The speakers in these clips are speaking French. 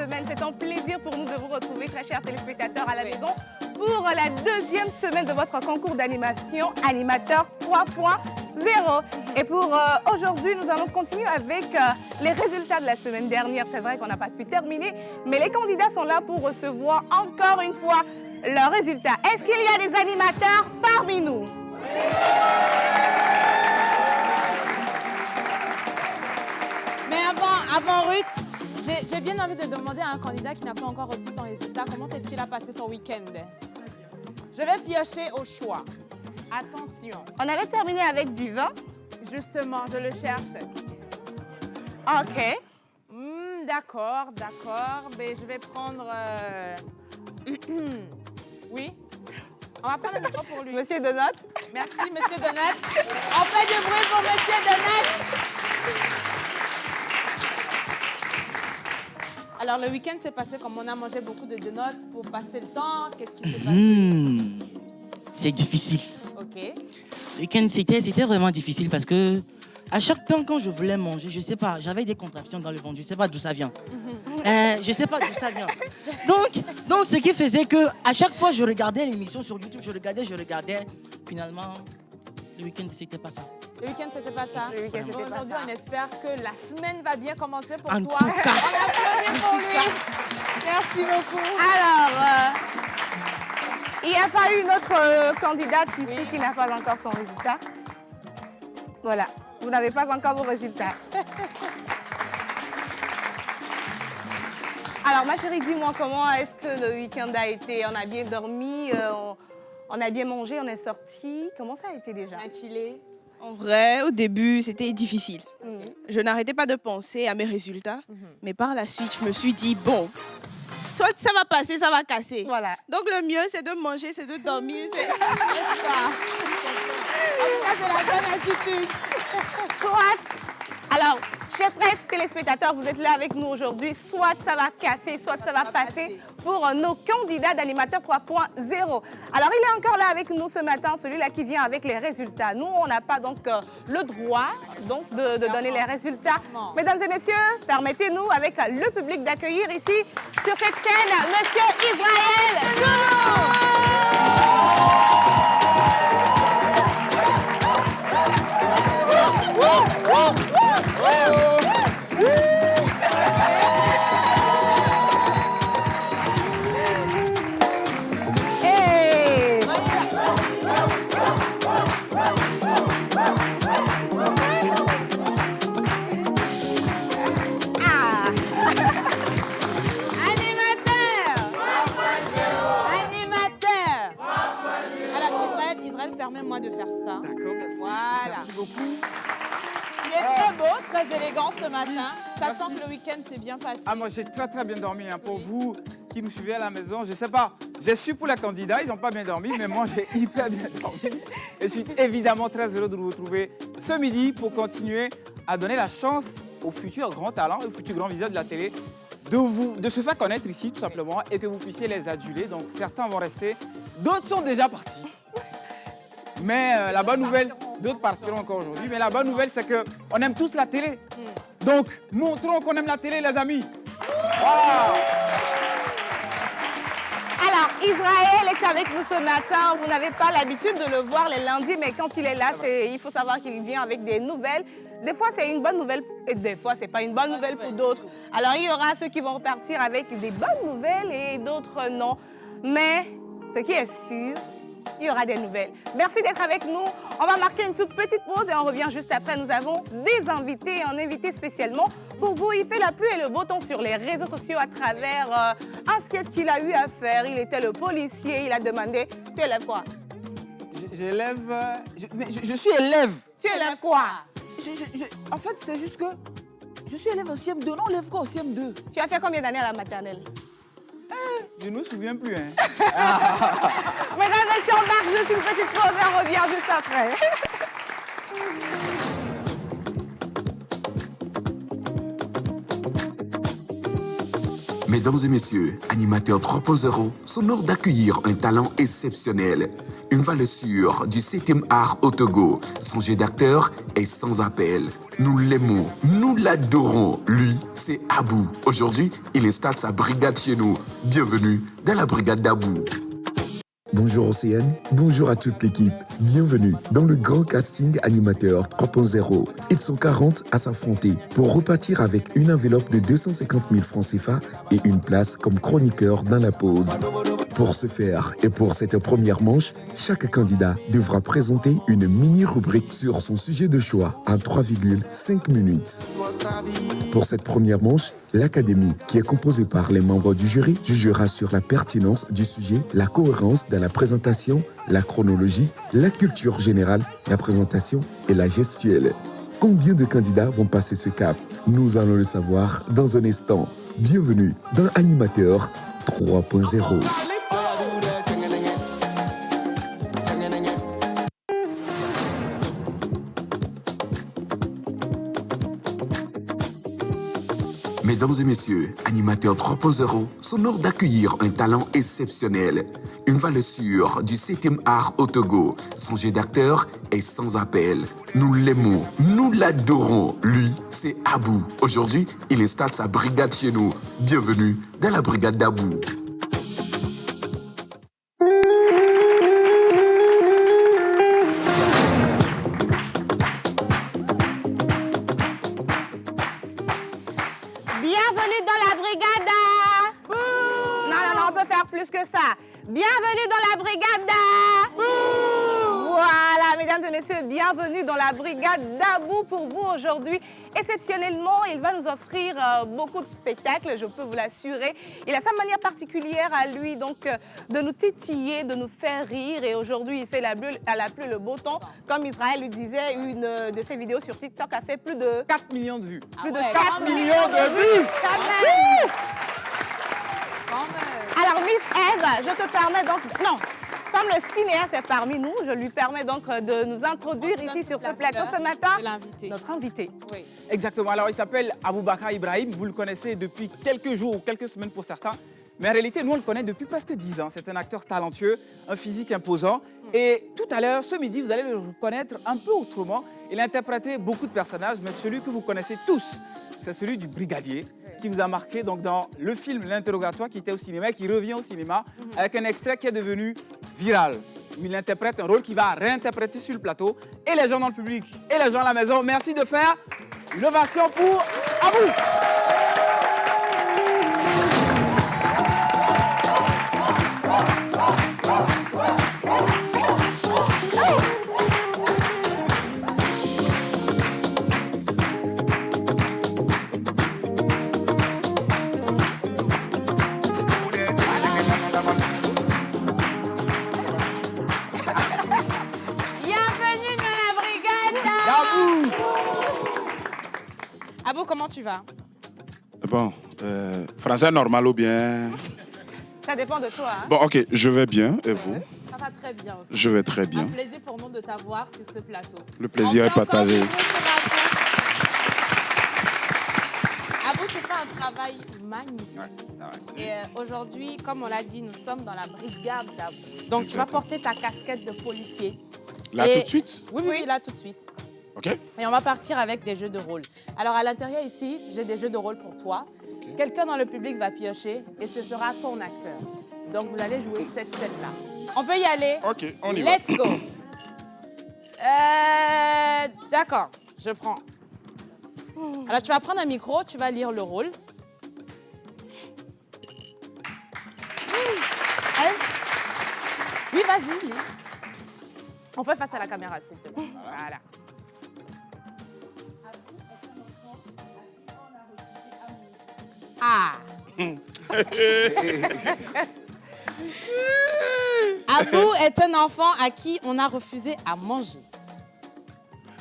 semaine. C'est un plaisir pour nous de vous retrouver, très chers téléspectateurs, à la maison pour la deuxième semaine de votre concours d'animation Animateur 3.0. Et pour aujourd'hui, nous allons continuer avec les résultats de la semaine dernière. C'est vrai qu'on n'a pas pu terminer, mais les candidats sont là pour recevoir encore une fois leurs résultats. Est-ce qu'il y a des animateurs parmi nous? Mais avant Ruth, j'ai bien envie de demander à un candidat qui n'a pas encore reçu son résultat, comment est-ce qu'il a passé son week-end? Je vais piocher au choix. Attention. On avait terminé avec du vin. Justement, je le cherche. OK. D'accord. Mais je vais prendre... Oui. On va prendre le micro pour lui. Monsieur Donat. Merci, Monsieur Donat. On fait du bruit pour Monsieur Donat. Alors, le week-end s'est passé comme on a mangé beaucoup de donuts pour passer le temps. Qu'est-ce qui s'est passé? C'est difficile. OK. Le week-end, c'était vraiment difficile parce que à chaque temps, quand je voulais manger, je sais pas, j'avais des contractions dans le ventre. Je sais pas d'où ça vient. Je sais pas d'où ça vient. Donc, ce qui faisait que à chaque fois, je regardais l'émission sur YouTube, je regardais. Finalement, le week-end, c'était pas ça. Le week-end, c'était pas ça. Le week-end, c'était pas Aujourd'hui, ça. on espère que la semaine va bien commencer pour En toi. tout cas. On applaudit pour lui. Merci beaucoup. Alors, il n'y a pas eu une autre candidate ici qui n'a pas encore son résultat. Voilà, vous n'avez pas encore vos résultats. Alors, ma chérie, dis-moi comment est-ce que le week-end a été? On a bien dormi, on a bien mangé, on est sorti. Comment ça a été déjà? On a chillé. En vrai, au début, c'était difficile. Je n'arrêtais pas de penser à mes résultats, mais par la suite, je me suis dit, bon, soit ça va passer, ça va casser. Voilà. Donc le mieux, c'est de manger, c'est de dormir. En tout cas, c'est la bonne attitude. Soit, alors, chers téléspectateurs, vous êtes là avec nous aujourd'hui, soit ça va casser, soit ça va passer pour nos candidats d'animateurs 3.0. Alors, il est encore là avec nous ce matin, celui-là qui vient avec les résultats. Nous, on n'a pas donc le droit donc, de donner les résultats. Mesdames et messieurs, permettez-nous, avec le public, d'accueillir ici, sur cette scène, Monsieur Israël Joulou. Permets-moi de faire ça. D'accord, merci. Voilà. Merci beaucoup. Tu es très beau, très élégant ce matin. Ça sent que le week-end s'est bien passé. Ah, moi, j'ai très bien dormi. Hein. Pour vous qui nous suivez à la maison, je sais pas, j'ai su pour les candidats, ils n'ont pas bien dormi, mais moi, j'ai hyper bien dormi. Et je suis évidemment très heureux de vous retrouver ce midi pour continuer à donner la chance aux futurs grands talents, aux futurs grands visiteurs de la télé de se faire connaître ici, tout simplement, et que vous puissiez les aduler. Donc, certains vont rester, d'autres sont déjà partis. Mais la bonne nouvelle, d'autres partiront encore aujourd'hui, mais la bonne nouvelle, c'est qu'on aime tous la télé. Donc, montrons qu'on aime la télé, les amis. Wow. Alors, Israël est avec nous ce matin. Vous n'avez pas l'habitude de le voir les lundis, mais quand il est là, il faut savoir qu'il vient avec des nouvelles. Des fois, c'est une bonne nouvelle et des fois, c'est pas une bonne nouvelle pour d'autres. Alors, il y aura ceux qui vont repartir avec des bonnes nouvelles et d'autres non. Mais ce qui est sûr, il y aura des nouvelles. Merci d'être avec nous. On va marquer une toute petite pause et on revient juste après. Nous avons des invités, un invité spécialement pour vous. Il fait la pluie et le beau temps sur les réseaux sociaux à travers un sketch qu'il a eu à faire. Il était le policier, il a demandé, tu élèves quoi? Je suis élève. Tu élèves quoi? En fait, c'est juste que je suis élève au CM2. Non, élève quoi au CM2? Tu as fait combien d'années à la maternelle? Je ne me souviens plus. Hein. Mesdames et messieurs, on marque juste une petite pause et on revient juste après. Mesdames et messieurs, Animateur 3.0 s'honore d'accueillir un talent exceptionnel une valeur sûre du 7e art au Togo. Son jeu d'acteur est sans appel. Nous l'aimons, nous l'adorons. Lui, c'est Abou. Aujourd'hui, il installe sa brigade chez nous. Bienvenue dans la brigade d'Abou. Bonjour Océane, bonjour à toute l'équipe. Bienvenue dans le grand casting animateur 3.0. Ils sont 40 à s'affronter pour repartir avec une enveloppe de 250 000 francs CFA et une place comme chroniqueur dans la pause. Pour ce faire et pour cette première manche, chaque candidat devra présenter une mini-rubrique sur son sujet de choix en 3,5 minutes. Pour cette première manche, l'Académie, qui est composée par les membres du jury, jugera sur la pertinence du sujet, la cohérence de la présentation, la chronologie, la culture générale, la présentation et la gestuelle. Combien de candidats vont passer ce cap? Nous allons le savoir dans un instant. Bienvenue dans Animateur 3.0. Mesdames et messieurs, Animateur 3.0 s'honore d'accueillir un talent exceptionnel. Une valeur sûre du 7e art au Togo. Son jeu d'acteur est sans appel. Nous l'aimons, nous l'adorons. Lui, c'est Abou. Aujourd'hui, il installe sa brigade chez nous. Bienvenue dans la brigade d'Abou. Bienvenue dans la brigade. Non, on peut faire plus que ça. Bienvenue dans la brigade. Voilà, mesdames et messieurs, bienvenue dans la brigade d'Abou pour vous aujourd'hui. Exceptionnellement, il va nous offrir beaucoup de spectacles, je peux vous l'assurer. Il a sa manière particulière à lui, donc, de nous titiller, de nous faire rire. Et aujourd'hui, il fait la pluie, le beau temps. Comme Israël lui disait, une de ses vidéos sur TikTok a fait plus de 4 millions de vues. Plus de 4 millions de vues. Quand même. Alors, Miss Eve, je te permets donc... Non, comme le cinéaste est parmi nous, je lui permets donc de nous introduire ici sur ce plateau ce matin. Notre invité. Oui. Exactement. Alors, il s'appelle Aboubakar Ibrahim. Vous le connaissez depuis quelques jours ou quelques semaines pour certains. Mais en réalité, nous, on le connaît depuis presque 10 ans. C'est un acteur talentueux, un physique imposant. Et tout à l'heure, ce midi, vous allez le reconnaître un peu autrement. Il a interprété beaucoup de personnages, mais celui que vous connaissez tous, c'est celui du brigadier qui vous a marqué donc, dans le film L'Interrogatoire qui était au cinéma et qui revient au cinéma avec un extrait qui est devenu viral. Il interprète un rôle qu'il va réinterpréter sur le plateau. Et les gens dans le public et les gens à la maison, merci de faire une ovation pour Abou. Abou, comment tu vas? Bon, français normal ou bien? Ça dépend de toi. Hein? Bon, ok, je vais bien. Et vous? Ça va très bien aussi. Je vais très bien. Un plaisir pour nous de t'avoir sur ce plateau. Le plaisir est partagé. Abou, tu fais un travail magnifique. Et aujourd'hui, comme on l'a dit, nous sommes dans la brigade d'Abou. Donc, tu vas porter ta casquette de policier. Là, tout de suite? Oui, là, tout de suite. OK. Et on va partir avec des jeux de rôle. Alors, à l'intérieur ici, j'ai des jeux de rôle pour toi. Okay. Quelqu'un dans le public va piocher et ce sera ton acteur. Donc, vous allez jouer cette scène-là. On peut y aller? OK, on y va. Let's go. D'accord, je prends. Alors, tu vas prendre un micro, tu vas lire le rôle. Oui, vas-y. On fait face à la caméra, s'il te plaît. Voilà. Ah. Abou est un enfant à qui on a refusé à manger.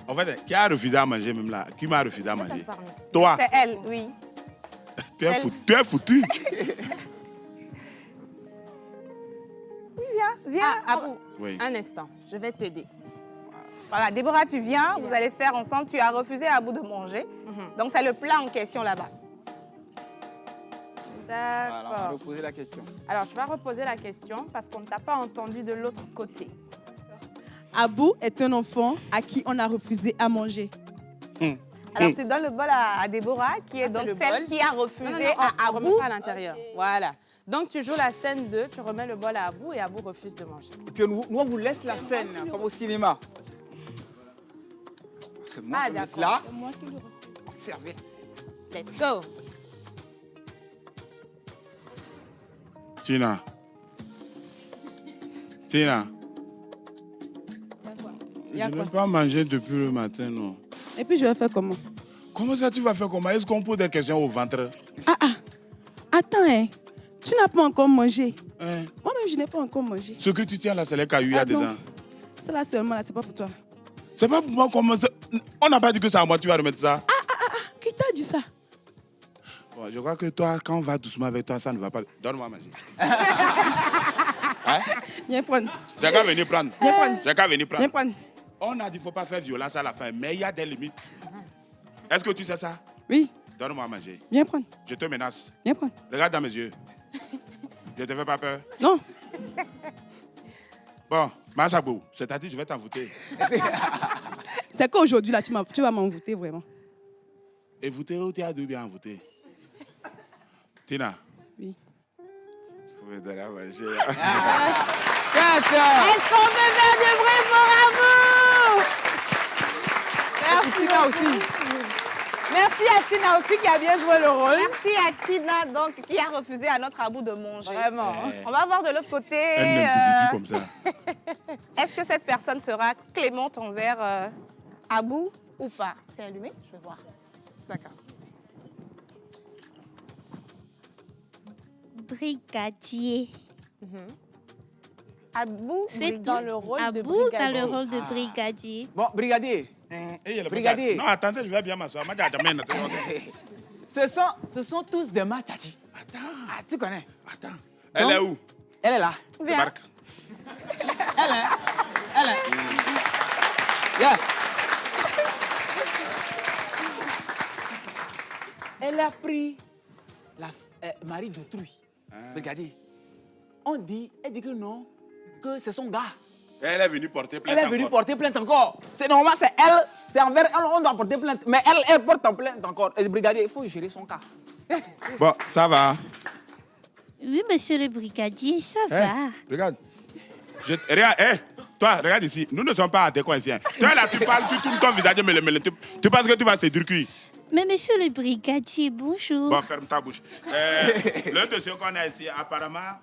En fait, qui a refusé à manger même là? Qui m'a refusé à manger? Toi. C'est elle, oui. Tu es foutu. Oui, viens. Ah, Abou, oui. Un instant, je vais t'aider. Voilà, Déborah, tu viens, vous allez faire ensemble. Tu as refusé à Abou de manger. Donc, c'est le plat en question là-bas. Voilà, on va D'accord. reposer la question. Alors, je vais reposer la question parce qu'on ne t'a pas entendu de l'autre côté. Abou est un enfant à qui on a refusé à manger. Alors, tu donnes le bol à Déborah, qui est Ça, c'est donc le celle bol. qui a Non, refusé non, non, à on ne remet Abou. pas à l'intérieur. Voilà. Donc, tu joues la scène 2, tu remets le bol à Abou et Abou refuse de manger. Et puis nous, on vous laisse la scène, comme au cinéma. C'est moi Ah, qui vais être d'accord. là. Observez. Let's go. Tina. Tina. Y a Je quoi? n'ai pas mangé depuis le matin, non. Et puis je vais faire comment? Comment ça, tu vas faire comment? Est-ce qu'on pose des questions au ventre? Attends, hein. Tu n'as pas encore mangé. Hein? Moi-même, je n'ai pas encore mangé. Ce que tu tiens là, c'est les cailloux, il y a Ah, non. dedans. C'est là seulement, là, c'est pas pour toi. C'est pas pour moi comment ça... On n'a pas dit que c'est à moi, tu vas remettre ça. Qui t'a dit ça? Bon, je crois que toi, quand on va doucement avec toi, ça ne va pas. Donne-moi à manger. Viens prendre. J'ai qu'à venir prendre. Viens prendre. J'ai qu'à venir prendre. Viens prendre. On a dit qu'il ne faut pas faire violence à la fin, mais il y a des limites. Est-ce que tu sais ça? Oui, Donne-moi à manger. viens prendre. Je te menace. Viens prendre. Regarde dans mes yeux. Je ne te fais pas peur. Non. Bon, Massabou, c'est-à-dire je vais t'envoûter. C'est qu'aujourd'hui, là, tu vas m'envoûter vraiment. Et voûter ou tu as dû bien envoûter? Tina. Oui. Vous me donnez à manger. Est-ce qu'on peut faire du bruit pour Abou? Merci aussi. Merci à Tina aussi qui a bien joué le rôle. Merci à Tina, donc, qui a refusé à notre Abou de manger. Vraiment. On va voir de l'autre côté. Elle m'identifie comme ça. Est-ce que cette personne sera clémente envers Abou ou pas? C'est allumé? Je vais voir. D'accord. Brigadier. Abou, C'est Dans le rôle de Abou dans le brigadier. rôle de brigadier. Bon, brigadier, Brigadier. Non, attendez, je vais bien m'asseoir. ce sont tous des machachi. Attends. Ah, tu connais. Attends. Elle est où? Elle est là. viens. Débarque. Elle est. Yeah. Elle a pris la mari d'autrui. Regardez. Elle dit que non, que c'est son gars. Elle est venue porter plainte. Elle est venue encore. porter plainte encore. C'est normal, c'est elle. C'est envers elle, on doit porter plainte. Mais elle porte en plainte encore. Et le brigadier, il faut gérer son cas. Bon, ça va. Oui, monsieur le brigadier, ça Eh, va. regarde. Regarde, toi, regarde ici. Nous ne sommes pas adéquats ici. Hein. Toi, là, tu parles, tu tournes ton visage, tu penses que tu vas séduire qui? Mais monsieur le brigadier, bonjour. Bon, ferme ta bouche. Le dossier qu'on a ici, apparemment,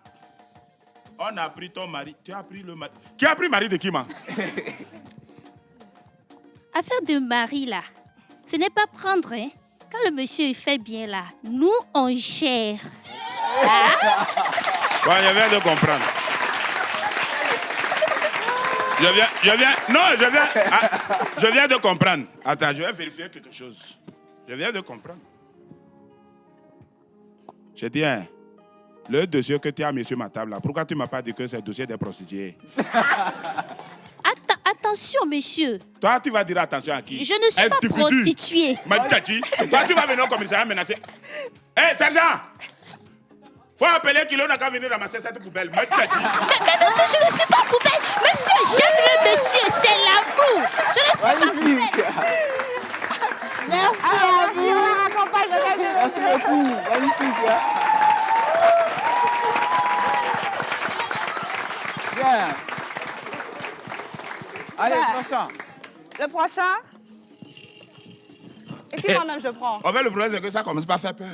on a pris ton mari. Tu as pris le mari. Qui a pris le mari de qui, man? Affaire de mari, là, ce n'est pas prendre, hein. Quand le monsieur il fait bien, là, nous, on gère. Bon, je viens de comprendre. Je viens de comprendre. Attends, je vais vérifier quelque chose. Je viens de comprendre. Je dis, hein, le dossier que tu as mis sur ma table, là, pourquoi tu ne m'as pas dit que c'est le dossier des prostituées? Attention, monsieur. Toi, tu vas dire attention à qui? Je ne suis pas prostituée. Madjaji, toi, tu vas venir au commissariat menacer. Hé, sergent! Faut appeler Kilo n'a qu'à venir ramasser cette poubelle. Madjaji. Mais monsieur, je ne suis pas poubelle. Monsieur, j'aime le monsieur, c'est l'amour. Je ne suis pas poubelle. Merci à vous. On la raccompagne, Merci beaucoup. Magnifique. Hein? Bien. Allez, prochain. Le prochain. Et si moi-même je prends? En fait, le problème, c'est que ça commence pas à faire peur.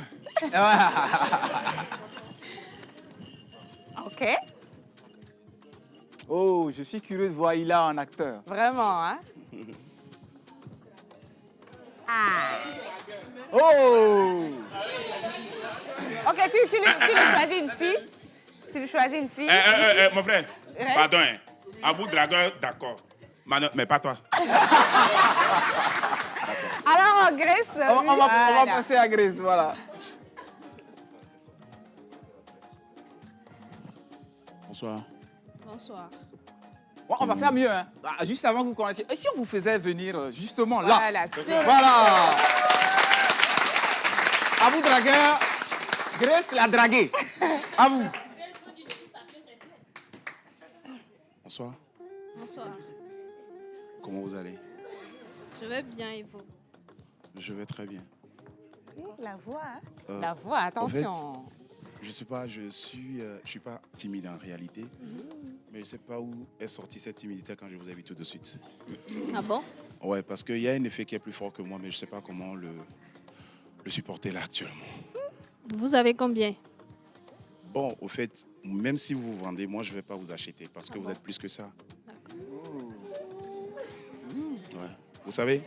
Ok. Oh, je suis curieux de voir Ila en acteur. Vraiment, hein? Oh! Ok, tu lui choisis une fille. Tu lui choisis une fille. Mon frère, Reste. pardon, hein. Abou Dragueur, d'accord. Mais pas toi. Alors, Grace. On va passer à Grace, voilà. Bonsoir. Bonsoir. Bon, on va faire mieux, hein. Juste avant que vous commenciez. Et si on vous faisait venir justement là? Voilà, sur le- Voilà. Abou Dragueur, Grace l'a dragué. À vous. Bonsoir. Bonsoir. Comment vous allez? Je vais bien et vous? Je vais très bien. La voix, hein? La voix, attention. En fait, je suis pas timide en réalité, mais je ne sais pas où est sortie cette timidité quand je vous ai vu tout de suite. Ah bon? Ouais, parce qu'il y a un effet qui est plus fort que moi, mais je ne sais pas comment le supporter là actuellement. Vous avez combien? Bon, au fait, même si vous vous vendez, moi je ne vais pas vous acheter parce que vous êtes plus que ça. Ouais. Vous savez,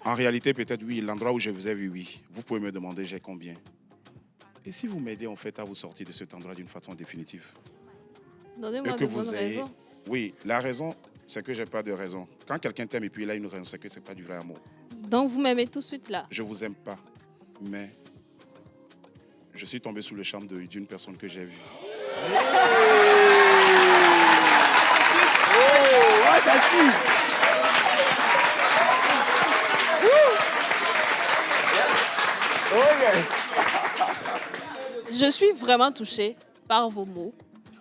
en réalité, peut-être oui, l'endroit où je vous ai vu, oui. Vous pouvez me demander j'ai combien. Et si vous m'aidez en fait à vous sortir de cet endroit d'une façon définitive? Donnez-moi de bonnes raisons. Oui, la raison, c'est que j'ai pas de raison. Quand quelqu'un t'aime et puis il a une raison, c'est que c'est pas du vrai amour. Donc vous m'aimez tout de suite là? Je vous aime pas, mais je suis tombé sous le charme d'une personne que j'ai vue. Oh, ça tire. Oh yes. Je suis vraiment touchée par vos mots.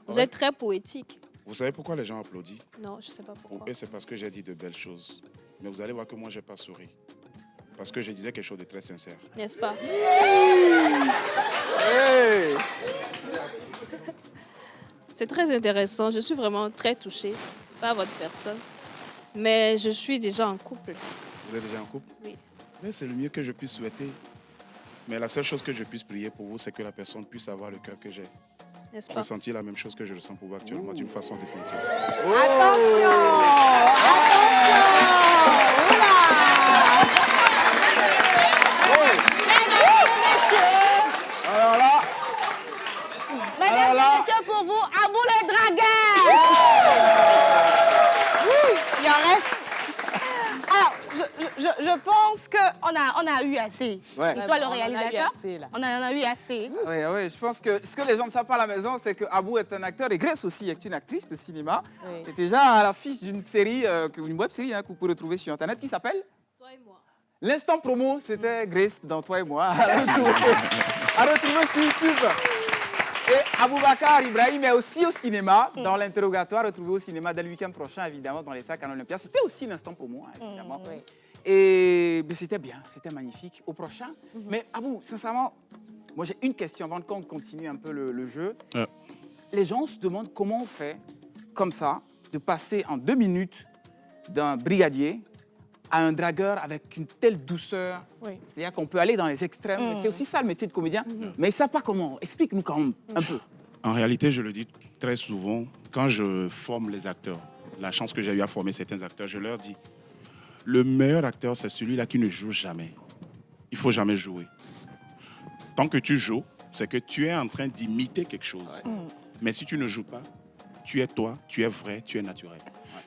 Vous êtes très poétique. Vous savez pourquoi les gens applaudissent? Non, je ne sais pas pourquoi. Et c'est parce que j'ai dit de belles choses. Mais vous allez voir que moi, je n'ai pas souri. Parce que je disais quelque chose de très sincère. N'est-ce pas? Hey. C'est très intéressant. Je suis vraiment très touchée par votre personne. Mais je suis déjà en couple. Vous êtes déjà en couple? Oui. Mais c'est le mieux que je puisse souhaiter. Mais la seule chose que je puisse prier pour vous, c'est que la personne puisse avoir le cœur que j'ai. N'est-ce pas? Ressentir la même chose que je ressens pour vous actuellement, d'une façon définitive. Attention! Alors là, Mesdames et messieurs, pour vous, Abou le dragueur! Il en reste. Alors, je pense qu'on a eu assez. Ouais. Et toi, le On en a eu réalisateur, assez, là. on en a eu assez. oui, oui, je pense que ce que les gens ne savent pas à la maison, c'est que Abou est un acteur et Grace aussi est une actrice de cinéma. Oui. C'est déjà à l'affiche d'une série, une web série que vous pouvez retrouver sur Internet qui s'appelle Toi et moi. L'instant promo, c'était Grace dans Toi et moi. À retrouver sur YouTube. Et Aboubacar Ibrahim est aussi au cinéma, dans l'interrogatoire, retrouvé au cinéma dès le week-end prochain, évidemment, dans les sacs à l'Olympia. C'était aussi l'instant pour moi, évidemment. Oui. Et c'était bien, c'était magnifique. Au prochain. Mais Abou, sincèrement, moi j'ai une question avant qu'on continue un peu le jeu. Ouais. Les gens se demandent comment on fait, comme ça, de passer en 2 minutes d'un brigadier à un dragueur avec une telle douceur. Oui. C'est-à-dire qu'on peut aller dans les extrêmes. Et c'est aussi ça le métier de comédien. Mais ils ne savent pas comment. Explique-nous quand même un peu. En réalité, je le dis très souvent, quand je forme les acteurs, la chance que j'ai eu à former certains acteurs, je leur dis, le meilleur acteur, c'est celui-là qui ne joue jamais. Il ne faut jamais jouer. Tant que tu joues, c'est que tu es en train d'imiter quelque chose. Mais si tu ne joues pas, tu es toi, tu es vrai, tu es naturel.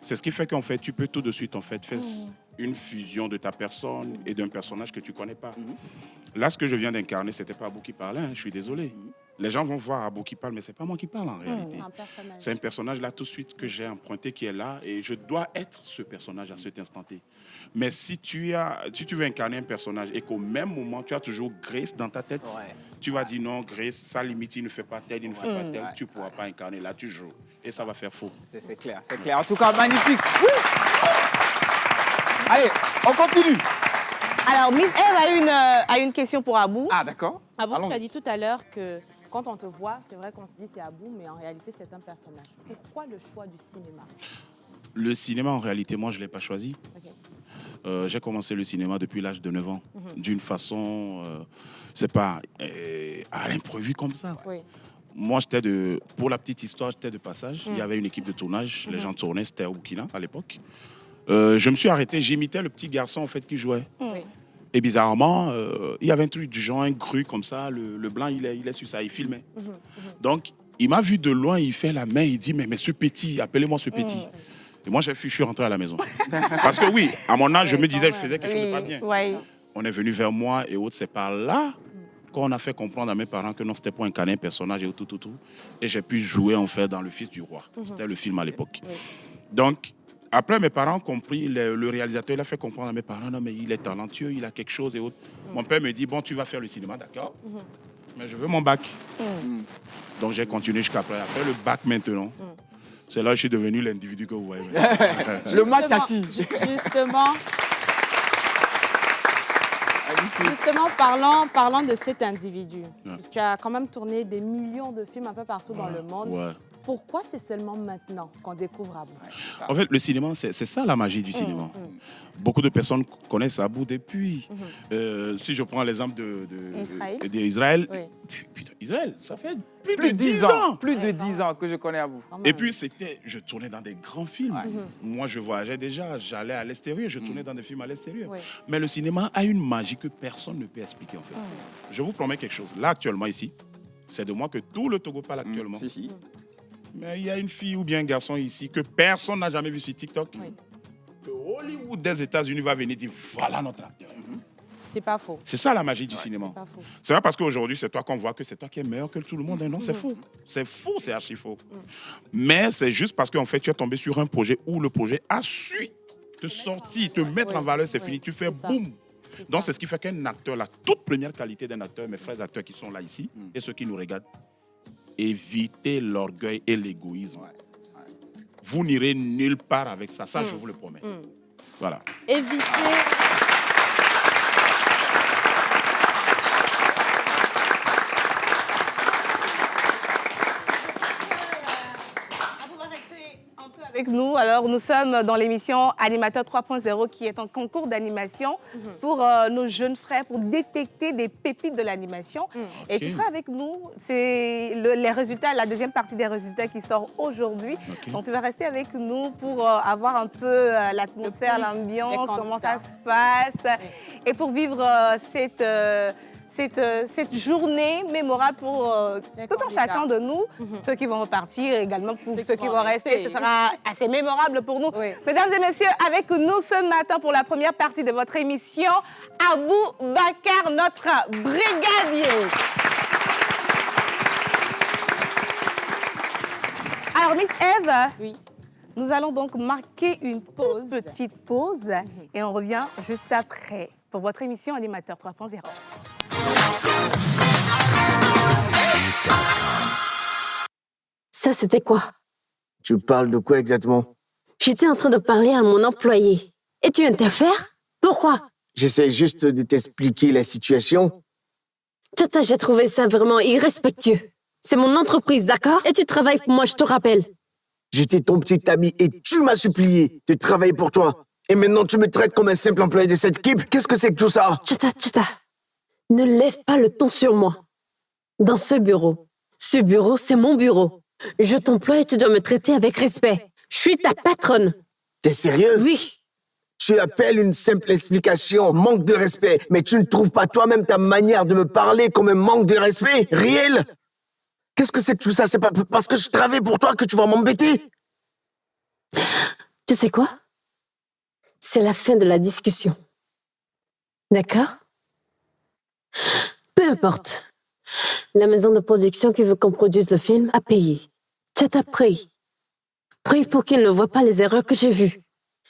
C'est ce qui fait qu'en fait, tu peux tout de suite en fait, faire une fusion de ta personne et d'un personnage que tu ne connais pas. Là, ce que je viens d'incarner, ce n'était pas Abou qui parlait, hein, je suis désolé. Les gens vont voir Abou qui parle, mais ce n'est pas moi qui parle en réalité. C'est un personnage. C'est un personnage là tout de suite que j'ai emprunté qui est là et je dois être ce personnage à cet instant T. Mais si tu veux incarner un personnage et qu'au même moment tu as toujours Grace dans ta tête, tu vas dire non, Grace, ça limite, il ne fait pas tel, il ne fait pas tel, tu ne pourras pas incarner. Là, tu joues et ça va faire faux. C'est clair, c'est clair. En tout cas, magnifique. Allez, on continue. Alors, Miss Eve a une question pour Abou. Ah, d'accord. Abou, tu Allons-y. as dit tout à l'heure que quand on te voit, c'est vrai qu'on se dit c'est Abou, mais en réalité, c'est un personnage. Pourquoi le choix du cinéma? Le cinéma, en réalité, moi, je ne l'ai pas choisi. Ok. J'ai commencé le cinéma depuis l'âge de 9 ans, d'une façon, c'est pas à l'imprévu comme ça. Oui. Moi, pour la petite histoire, j'étais de passage. Il y avait une équipe de tournage, les gens tournaient, c'était au Burkina à l'époque. Je me suis arrêté, j'imitais le petit garçon en fait qui jouait. Oui. Et bizarrement, il y avait un truc du genre, un grue comme ça, le blanc, il est sur ça, il filmait. Donc, il m'a vu de loin, il fait la main, il dit, mais ce petit, appelez-moi ce petit. Et moi, je suis rentré à la maison. Parce que oui, à mon âge, je me disais, je faisais quelque chose de pas bien. Oui. On est venu vers moi et autres, c'est par là qu'on a fait comprendre à mes parents que non, c'était pour incarner un personnage et tout. Et j'ai pu jouer en fait dans Le Fils du Roi. C'était le film à l'époque. Donc, après, mes parents ont compris, le réalisateur, il a fait comprendre à mes parents, non, mais il est talentueux, il a quelque chose et autres. Mon père me dit, bon, tu vas faire le cinéma, d'accord. Mais je veux mon bac. Donc j'ai continué jusqu'à après. Après le bac maintenant, c'est là que je suis devenu l'individu que vous voyez. Le match à qui? Justement, parlons de cet individu. Parce que tu as quand même tourné des millions de films un peu partout dans le monde. Ouais. Pourquoi c'est seulement maintenant qu'on découvre Abou? En fait, le cinéma, c'est ça la magie du cinéma. Beaucoup de personnes connaissent Abou depuis. Si je prends l'exemple d'Israël, putain, Israël, ça fait plus de 10 ans. Plus de 10 ans que je connais Abou. Et puis, je tournais dans des grands films. Moi, je voyageais déjà, j'allais à l'extérieur, je tournais dans des films à l'extérieur. Mais le cinéma a une magie que personne ne peut expliquer, en fait. Je vous promets quelque chose. Là, actuellement, ici, c'est de moi que tout le Togo parle actuellement. Si. Mais il y a une fille ou bien un garçon ici que personne n'a jamais vu sur TikTok. Que Hollywood des États-Unis va venir dire voilà notre acteur. C'est pas faux. C'est ça la magie du cinéma. C'est pas faux. C'est pas parce qu'aujourd'hui c'est toi qu'on voit que c'est toi qui es meilleur que tout le monde. Non, c'est faux. C'est faux, c'est archi faux. Mais c'est juste parce qu'en fait tu es tombé sur un projet où le projet a su te sortir, te mettre en valeur, c'est fini. Tu fais boum. Donc c'est ce qui fait qu'un acteur, la toute première qualité d'un acteur, mes frères acteurs qui sont là ici et ceux qui nous regardent, évitez l'orgueil et l'égoïsme. Vous n'irez nulle part avec ça. Ça, je vous le promets. Voilà. Évitez... Avec nous. Alors, nous sommes dans l'émission Animateur 3.0 qui est un concours d'animation pour nos jeunes frères, pour détecter des pépites de l'animation. Et tu seras avec nous. C'est les résultats, la deuxième partie des résultats qui sort aujourd'hui. Donc, tu vas rester avec nous pour avoir un peu l'atmosphère, l'ambiance, comment ça se passe. Et pour vivre cette journée mémorable pour tout un chacun de nous, ceux qui vont repartir, également pour ceux qui vont rester. Ce sera assez mémorable pour nous. Mesdames et messieurs, avec nous ce matin pour la première partie de votre émission, Abou Bakar, notre brigadier. Alors, Miss Eve, nous allons donc marquer une petite pause et on revient juste après pour votre émission Animateur 3.0. Ça, c'était quoi? Tu parles de quoi exactement? J'étais en train de parler à mon employé. Et tu interfères? Pourquoi? J'essaie juste de t'expliquer la situation. Tata, j'ai trouvé ça vraiment irrespectueux. C'est mon entreprise, d'accord? Et tu travailles pour moi, je te rappelle. J'étais ton petit ami et tu m'as supplié de travailler pour toi. Et maintenant, tu me traites comme un simple employé de cette équipe? Qu'est-ce que c'est que tout ça? Tata, ne lève pas le ton sur moi. Dans ce bureau, c'est mon bureau. Je t'emploie et tu dois me traiter avec respect. Je suis ta patronne. T'es sérieuse? Oui. Tu appelles une simple explication manque de respect, mais tu ne trouves pas toi-même ta manière de me parler comme un manque de respect réel? Qu'est-ce que c'est que tout ça? C'est pas parce que je travaille pour toi que tu vas m'embêter? Tu sais quoi? C'est la fin de la discussion. D'accord? Peu importe. La maison de production qui veut qu'on produise le film a payé. Tata, prie. Prie pour qu'il ne voit pas les erreurs que j'ai vues.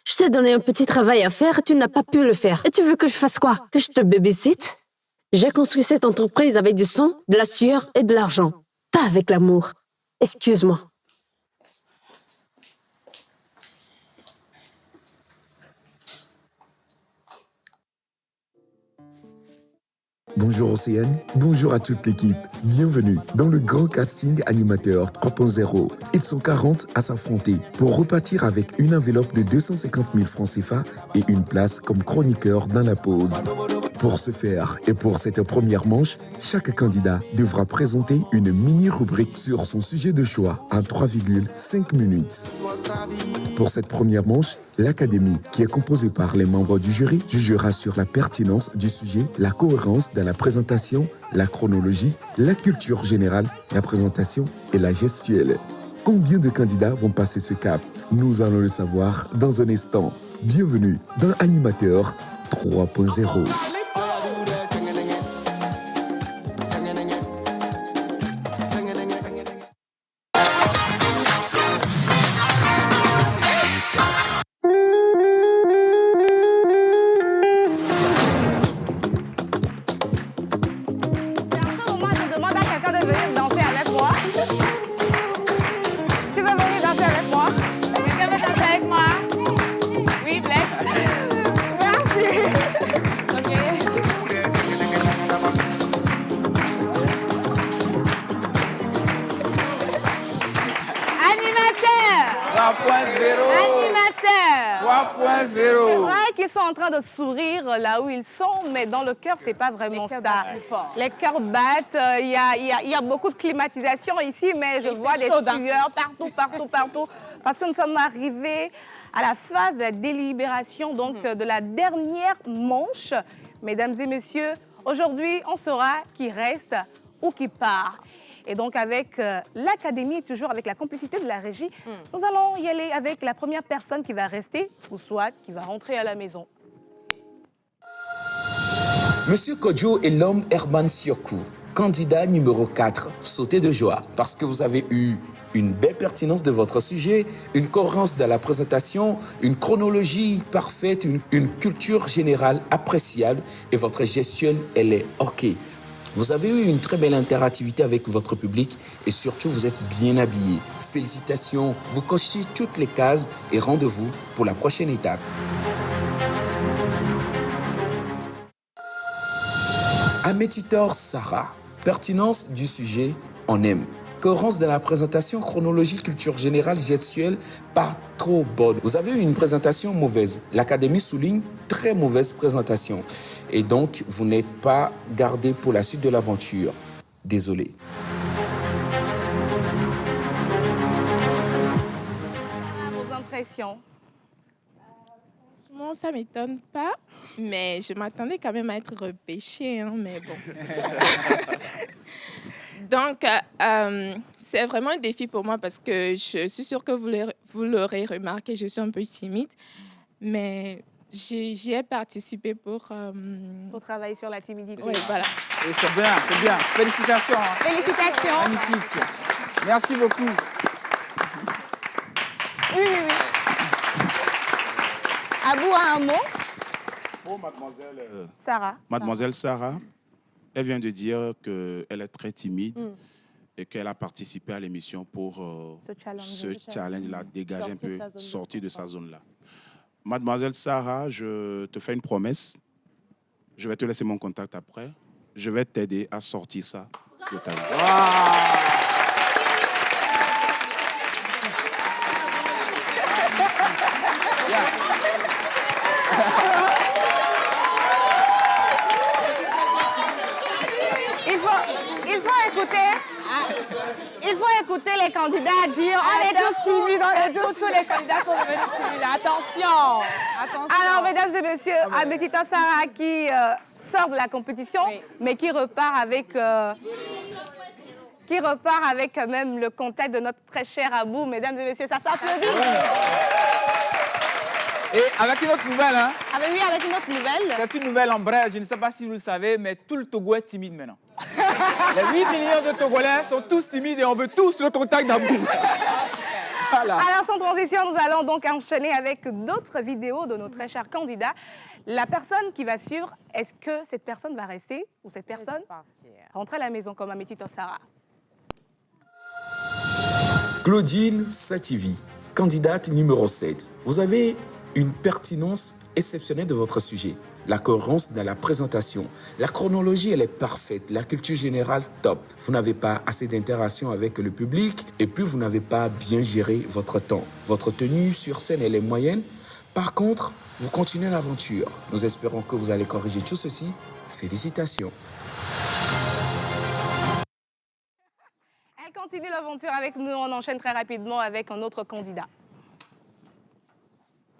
Je t'ai donné un petit travail à faire et tu n'as pas pu le faire. Et tu veux que je fasse quoi? Que je te babysitte? J'ai construit cette entreprise avec du sang, de la sueur et de l'argent. Pas avec l'amour. Excuse-moi. Bonjour Océane, bonjour à toute l'équipe. Bienvenue dans le grand casting Animateur 3.0. Ils sont 40 à s'affronter pour repartir avec une enveloppe de 250 000 francs CFA et une place comme chroniqueur dans la pause. Pour ce faire et pour cette première manche, chaque candidat devra présenter une mini-rubrique sur son sujet de choix en 3,5 minutes. Pour cette première manche, l'Académie, qui est composée par les membres du jury, jugera sur la pertinence du sujet, la cohérence dans la présentation, la chronologie, la culture générale, la présentation et la gestuelle. Combien de candidats vont passer ce cap? Nous allons le savoir dans un instant. Bienvenue dans Animateur 3.0. 1-0. C'est vrai qu'ils sont en train de sourire là où ils sont, mais dans le cœur, c'est pas vraiment Les cœurs ça. battent plus fort. Les cœurs battent, il y a beaucoup de climatisation ici, mais je Il vois fait des chaud d'un sueurs partout, parce que nous sommes arrivés à la phase de la délibération, donc de la dernière manche. Mesdames et messieurs, aujourd'hui, on saura qui reste ou qui part. Et donc, avec l'académie, toujours avec la complicité de la régie, nous allons y aller avec la première personne qui va rester ou soit qui va rentrer à la maison. Monsieur Kodjo est l'homme Herman Siokou, candidat numéro 4. Sautez de joie parce que vous avez eu une belle pertinence de votre sujet, une cohérence de la présentation, une chronologie parfaite, une culture générale appréciable et votre gestuelle, elle est OK. Vous avez eu une très belle interactivité avec votre public et surtout vous êtes bien habillé. Félicitations, vous cochez toutes les cases et rendez-vous pour la prochaine étape. Amétitor Sarah, pertinence du sujet, on aime. Cohérence de la présentation, chronologie, culture générale, gestuelle, pas trop bonne. Vous avez eu une présentation mauvaise. L'académie souligne très mauvaise présentation. Et donc, vous n'êtes pas gardé pour la suite de l'aventure. Désolé. Vos impressions? Franchement, ça ne m'étonne pas, mais je m'attendais quand même à être repêchée, hein, mais bon. Donc, c'est vraiment un défi pour moi parce que je suis sûre que vous l'aurez remarqué, je suis un peu timide, mais j'y ai participé pour travailler sur la timidité. Oui, voilà. Et c'est bien, c'est bien. Félicitations. Hein. Félicitations. Magnifique. Merci beaucoup. Oui. Abou a un mot? Pour mademoiselle Sarah. Mademoiselle Sarah, elle vient de dire qu'elle est très timide et qu'elle a participé à l'émission pour ce challenge-là, dégager un peu, sortir de sa zone-là. Mademoiselle Sarah, je te fais une promesse. Je vais te laisser mon contact après. Je vais t'aider à sortir ça de ta vie. Il faut écouter les candidats dire on est tous timides, on est tous... Tous les candidats sont devenus timides. Attention. Alors, mesdames et messieurs, Amétitor Sarah qui sort de la compétition, mais qui repart avec quand même le contact de notre très cher Abou. Mesdames et messieurs, ça s'applaudit. Et avec une autre nouvelle, hein? Oui, avec une autre nouvelle. C'est une nouvelle en bref, je ne sais pas si vous le savez, mais tout le Togo est timide maintenant. Les 8 millions de Togolais sont tous timides et on veut tous le contact d'Abou. Voilà. Alors, sans transition, nous allons donc enchaîner avec d'autres vidéos de nos très chers candidats. La personne qui va suivre, est-ce que cette personne va rester ou cette personne rentrer à la maison comme Amétitor Sarah? Claudine Sativi, candidate numéro 7. Vous avez une pertinence exceptionnelle de votre sujet. La cohérence dans la présentation. La chronologie, elle est parfaite. La culture générale, top. Vous n'avez pas assez d'interaction avec le public et puis vous n'avez pas bien géré votre temps. Votre tenue sur scène, elle est moyenne. Par contre, vous continuez l'aventure. Nous espérons que vous allez corriger tout ceci. Félicitations. Elle continue l'aventure avec nous. On enchaîne très rapidement avec un autre candidat.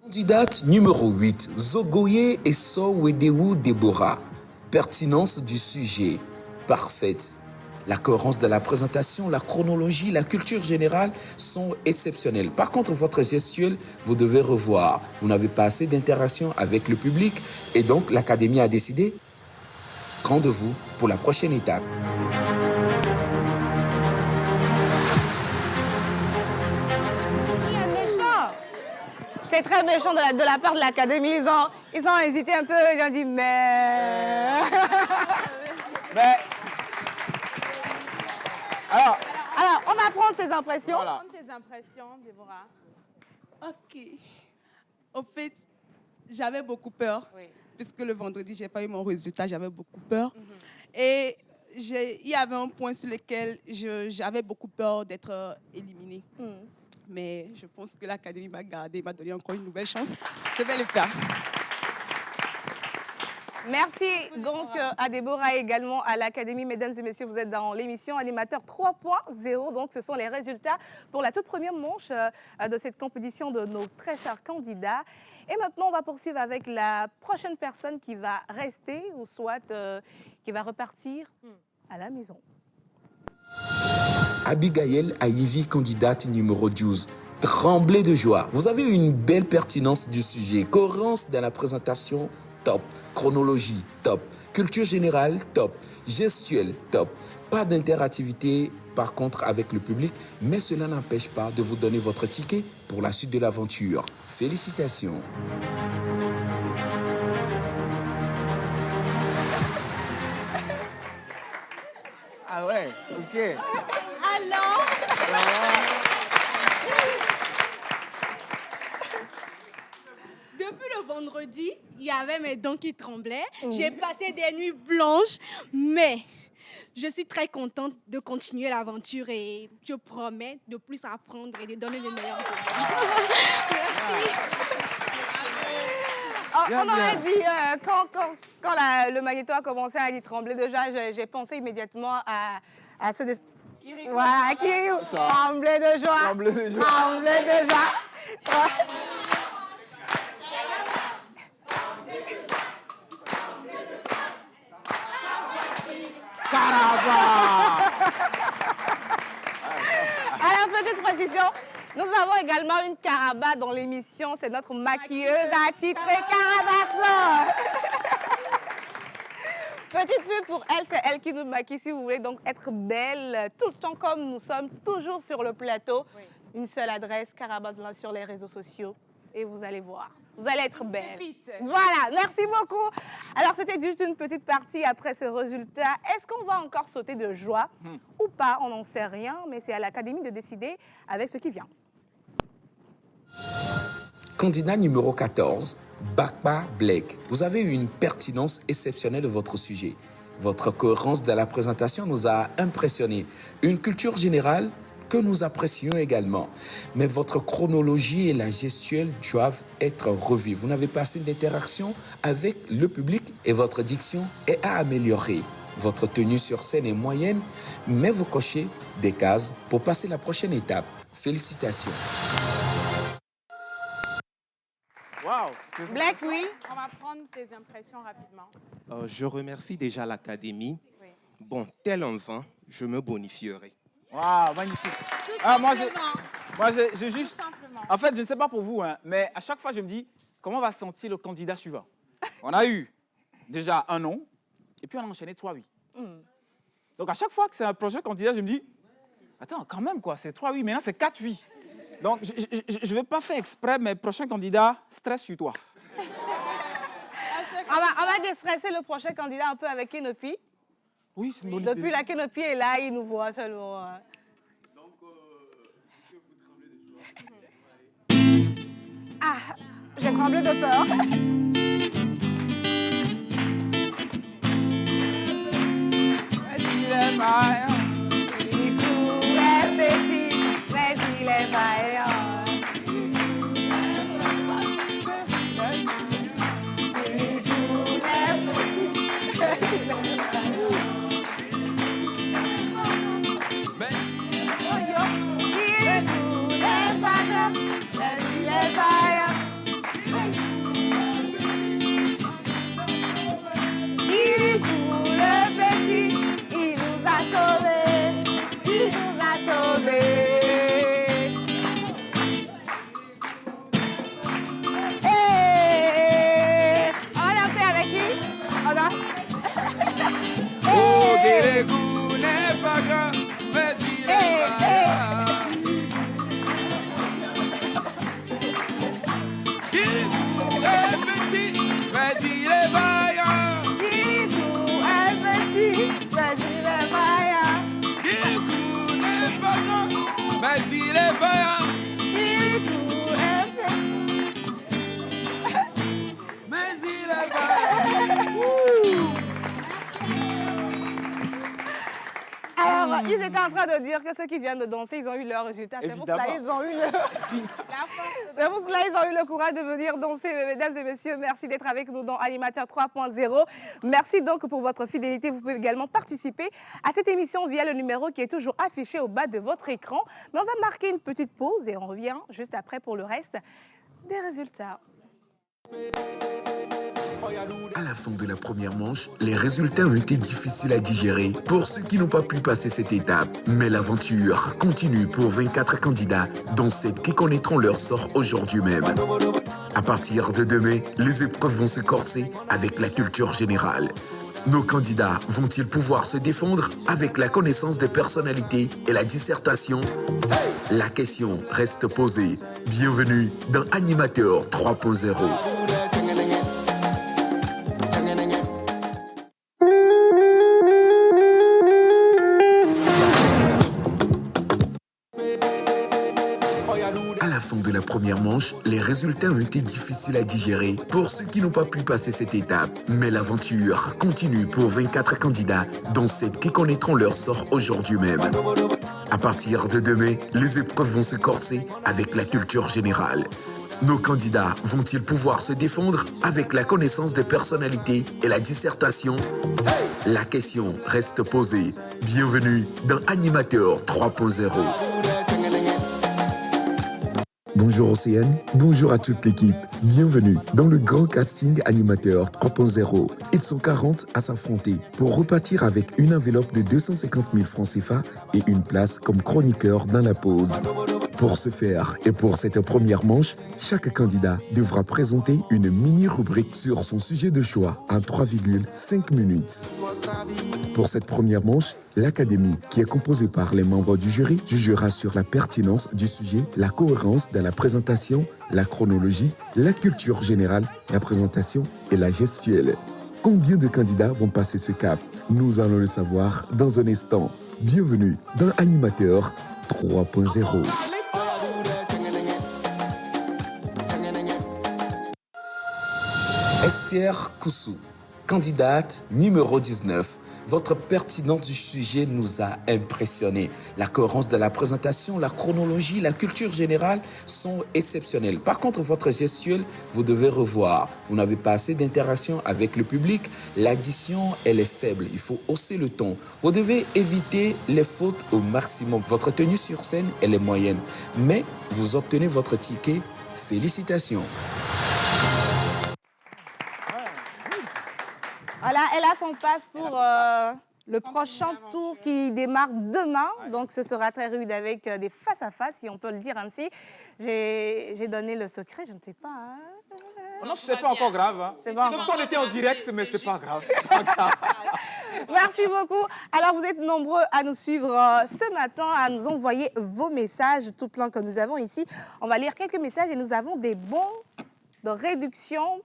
Candidate numéro 8, Zogoye et Sowedewu Deborah. Pertinence du sujet, parfaite. La cohérence de la présentation, la chronologie, la culture générale sont exceptionnelles. Par contre, votre gestuelle, vous devez revoir. Vous n'avez pas assez d'interaction avec le public et donc l'académie a décidé. Rendez-vous pour la prochaine étape. C'est très méchant de la part de l'académie. Ils ont hésité un peu. Ils ont dit mais... Alors, on va prendre ses impressions. Voilà. Prendre tes impressions, Déborah. OK. En fait, j'avais beaucoup peur. Oui. Puisque le vendredi, je n'ai pas eu mon résultat. J'avais beaucoup peur. Et il y avait un point sur lequel j'avais beaucoup peur d'être éliminée. mais je pense que l'Académie m'a gardé, m'a donné encore une nouvelle chance. Je vais le faire. Merci donc à Déborah et également à l'Académie. Mesdames et messieurs, vous êtes dans l'émission Animateur 3.0. Donc, ce sont les résultats pour la toute première manche de cette compétition de nos très chers candidats. Et maintenant, on va poursuivre avec la prochaine personne qui va rester ou soit qui va repartir à la maison. Abigail Ayivi, candidate numéro 12. Tremblez de joie. Vous avez une belle pertinence du sujet. Cohérence dans la présentation, top. Chronologie, top. Culture générale, top. Gestuelle, top. Pas d'interactivité, par contre, avec le public, mais cela n'empêche pas de vous donner votre ticket pour la suite de l'aventure. Félicitations. Ah ouais, ok. Alors depuis le vendredi, il y avait mes dents qui tremblaient. J'ai passé des nuits blanches, mais je suis très contente de continuer l'aventure et je promets de plus apprendre et de donner le meilleur. Merci. On aurait dit, quand le magnéto a commencé à y trembler déjà, j'ai pensé immédiatement à ce... Voilà, Kirikou. Trembler de joie. Trembler de joie. Trembler de joie. Alors, petite précision, nous avons également une Caraba dans l'émission. C'est notre maquilleuse attitrée Carabaslo. Petite pub pour elle, c'est elle qui nous maquille. Si vous voulez donc être belle tout le temps comme nous sommes, toujours sur le plateau. Oui. Une seule adresse, Carabaslo sur les réseaux sociaux. Et vous allez voir, vous allez être belle. Pépite. Voilà, merci beaucoup. Alors, c'était juste une petite partie après ce résultat. Est-ce qu'on va encore sauter de joie ou pas? On n'en sait rien, mais c'est à l'Académie de décider avec ce qui vient. Candidat numéro 14, Bakpa Blake. Vous avez eu une pertinence exceptionnelle de votre sujet. Votre cohérence dans la présentation nous a impressionnés. Une culture générale que nous apprécions également. Mais votre chronologie et la gestuelle doivent être revues. Vous n'avez pas assez d'interaction avec le public et votre diction est à améliorer. Votre tenue sur scène est moyenne, mais vous cochez des cases pour passer la prochaine étape. Félicitations. Wow. Black, oui. On va prendre tes impressions rapidement. Je remercie déjà l'Académie. Oui. Bon, tel enfant, je me bonifierai. Waouh, magnifique. Moi, j'ai juste... En fait, je ne sais pas pour vous, hein, mais à chaque fois, je me dis, comment va se sentir le candidat suivant? On a eu déjà un nom, et puis on a enchaîné 3 oui. Donc, à chaque fois que c'est un prochain candidat, je me dis, attends, quand même, quoi, c'est 3 oui, maintenant, c'est 4 oui. Donc, je ne vais pas faire exprès, mais prochain candidat, stress sur toi. On va déstresser le prochain candidat un peu avec Kenopi. Oui, c'est une bonne idée. Depuis la Kenopi est là, il nous voit seulement. Donc, que vous tremblez de joie. Ah, j'ai tremblé de peur. Il est maillot. Il est petit, mais il est maillot. ils étaient en train de dire que ceux qui viennent de danser, ils ont eu leur résultat. C'est pour cela qu'ils ont eu le courage de venir danser. Mesdames et messieurs, merci d'être avec nous dans Animateur 3.0. Merci donc pour votre fidélité. Vous pouvez également participer à cette émission via le numéro qui est toujours affiché au bas de votre écran. Mais on va marquer une petite pause et on revient juste après pour le reste des résultats. À la fin de la première manche, les résultats ont été difficiles à digérer pour ceux qui n'ont pas pu passer cette étape. Mais l'aventure continue pour 24 candidats, dont 7 qui connaîtront leur sort aujourd'hui même. À partir de demain, les épreuves vont se corser avec la culture générale. Nos candidats vont-ils pouvoir se défendre avec la connaissance des personnalités et la dissertation? La question reste posée. Bienvenue dans Animateur 3.0. À la fin de la première manche, les résultats ont été difficiles à digérer pour ceux qui n'ont pas pu passer cette étape. Mais l'aventure continue pour 24 candidats, dont 7 qui connaîtront leur sort aujourd'hui même. À partir de demain, les épreuves vont se corser avec la culture générale. Nos candidats vont-ils pouvoir se défendre avec la connaissance des personnalités et la dissertation? La question reste posée. Bienvenue dans Animateur 3.0. Bonjour Océane, bonjour à toute l'équipe. Bienvenue dans le grand casting Animateur 3.0. Ils sont 40 à s'affronter pour repartir avec une enveloppe de 250 000 francs CFA et une place comme chroniqueur dans la pause. Pour ce faire et pour cette première manche, chaque candidat devra présenter une mini-rubrique sur son sujet de choix en 3,5 minutes. Pour cette première manche, l'Académie, qui est composée par les membres du jury, jugera sur la pertinence du sujet, la cohérence de la présentation, la chronologie, la culture générale, la présentation et la gestuelle. Combien de candidats vont passer ce cap? Nous allons le savoir dans un instant. Bienvenue dans Animateur 3.0. Esther Koussou, candidate numéro 19. Votre pertinence du sujet nous a impressionnés. La cohérence de la présentation, la chronologie, la culture générale sont exceptionnelles. Par contre, votre gestuelle, vous devez revoir. Vous n'avez pas assez d'interaction avec le public. L'addition, elle est faible. Il faut hausser le ton. Vous devez éviter les fautes au maximum. Votre tenue sur scène, elle est moyenne. Mais vous obtenez votre ticket. Félicitations. Voilà, elle a son passe pour le prochain tour qui démarre demain. Donc, ce sera très rude avec des face-à-face, si on peut le dire ainsi. J'ai donné le secret, je ne sais pas. Hein. Non, c'est pas encore grave. Hein. C'est bon. Sauf qu'on était en direct, mais c'est pas grave. Merci beaucoup. Alors, vous êtes nombreux à nous suivre ce matin, à nous envoyer vos messages, tout plein que nous avons ici. On va lire quelques messages et nous avons des bons de réduction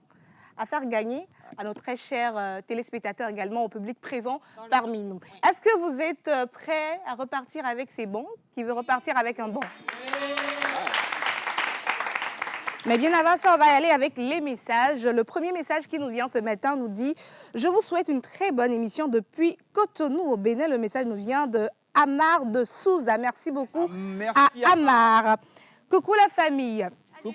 à faire gagner à nos très chers téléspectateurs, également au public présent parmi nous. Est-ce que vous êtes prêts à repartir avec ces bons? Qui veut repartir avec un bon? Mais bien avant ça, on va y aller avec les messages. Le premier message qui nous vient ce matin nous dit « Je vous souhaite une très bonne émission depuis Cotonou au Bénin ». Le message nous vient de Amar de Souza. Merci beaucoup à Amar. Coucou la famille.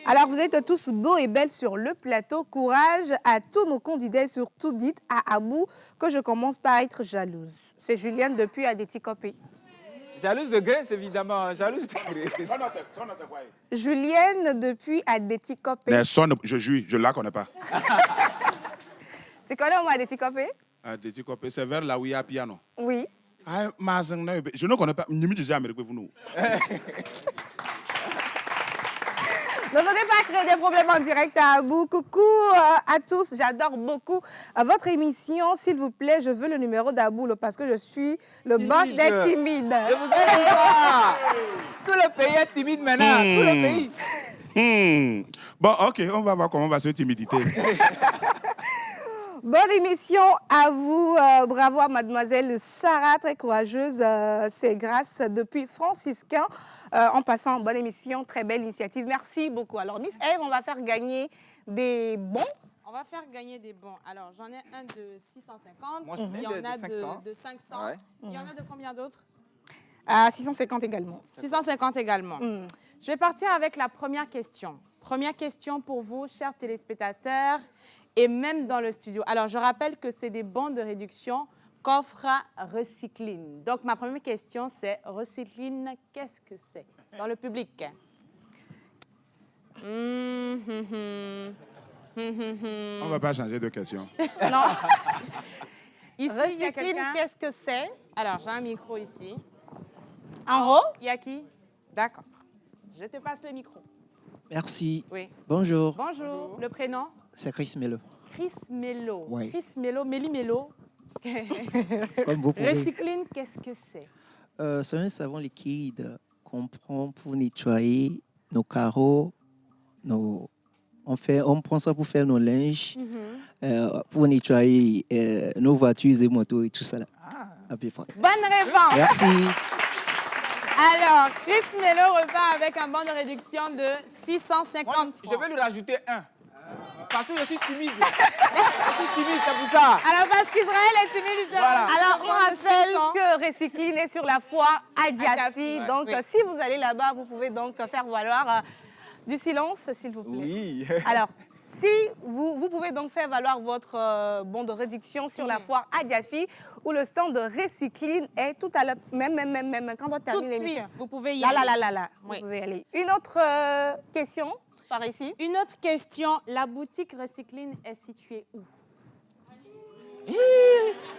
Alors, vous êtes tous beaux et belles sur le plateau. Courage à tous nos candidats, surtout dites à Abou que je commence par être jalouse. C'est Julienne depuis Adétikopé. Jalouse de Grace, évidemment. Jalouse de Grace. Julienne depuis Adétikopé. Mais son, je juis, je ne la connais pas. Tu connais au moins Adétikopé? Adétikopé, c'est vers là où il y a piano. Oui. Je ne connais pas. Ne venez pas créer des problèmes en direct à Abou. Coucou à tous, j'adore beaucoup votre émission. S'il vous plaît, je veux le numéro d'Abou parce que je suis le boss des timides. Je vous ai dit ça. Tout le pays est timide maintenant. Tout le pays. Bon, ok, on va voir comment va se timidité. Bonne émission à vous. Bravo à mademoiselle Sarah, très courageuse. C'est grâce depuis Franciscain. En passant, bonne émission, très belle initiative. Merci beaucoup. Alors, Miss Eve, on va faire gagner des bons. On va faire gagner des bons. Alors, j'en ai un de 650. Moi, j'en ai il y en a de 500. de 500. Ouais. Il y en a de combien d'autres? À 650 également. 650 également. Je vais partir avec la première question. Première question pour vous, chers téléspectateurs, et même dans le studio. Alors, je rappelle que c'est des bons de réduction qu'offre Recycline. Donc, ma première question, c'est Recycline, qu'est-ce que c'est? Dans le public. On ne va pas changer de question. Non. Ici, il y a Recycline, quelqu'un. qu'est-ce que c'est? Alors, j'ai un micro ici. En haut? Il y a qui? D'accord. Je te passe le micro. Merci. Oui. Bonjour. Bonjour. Le prénom? C'est Chris Melo. Chris Melo. Oui. Chris Melo, Méli Melo. Comme vous pouvez. Recycline, qu'est-ce que c'est? C'est un savon liquide qu'on prend pour nettoyer nos carreaux. On prend ça pour faire nos linges, pour nettoyer nos voitures et motos et tout ça. Là. À peu près. Bonne réponse. Merci. Alors, Chris Melo repart avec un bon de réduction de 650 francs. Je vais lui rajouter un. Parce que je suis timide. Je suis timide, c'est pour ça. Alors, parce qu'Israël est timide. Voilà. Alors, on rappelle que Recycline est sur la foire à Diafi. Donc, oui. si vous allez là-bas, vous pouvez donc faire valoir du silence, s'il vous plaît. Oui. Alors, si vous pouvez donc faire valoir votre bon de réduction sur la foire à Diafi, où le stand de Recycline est tout à l'heure, même, quand on termine Tout de l'émission. suite, vous pouvez y là, aller. Là, Oui. vous pouvez y aller. Une autre question, par ici. Une autre question. La boutique Recycline est située où?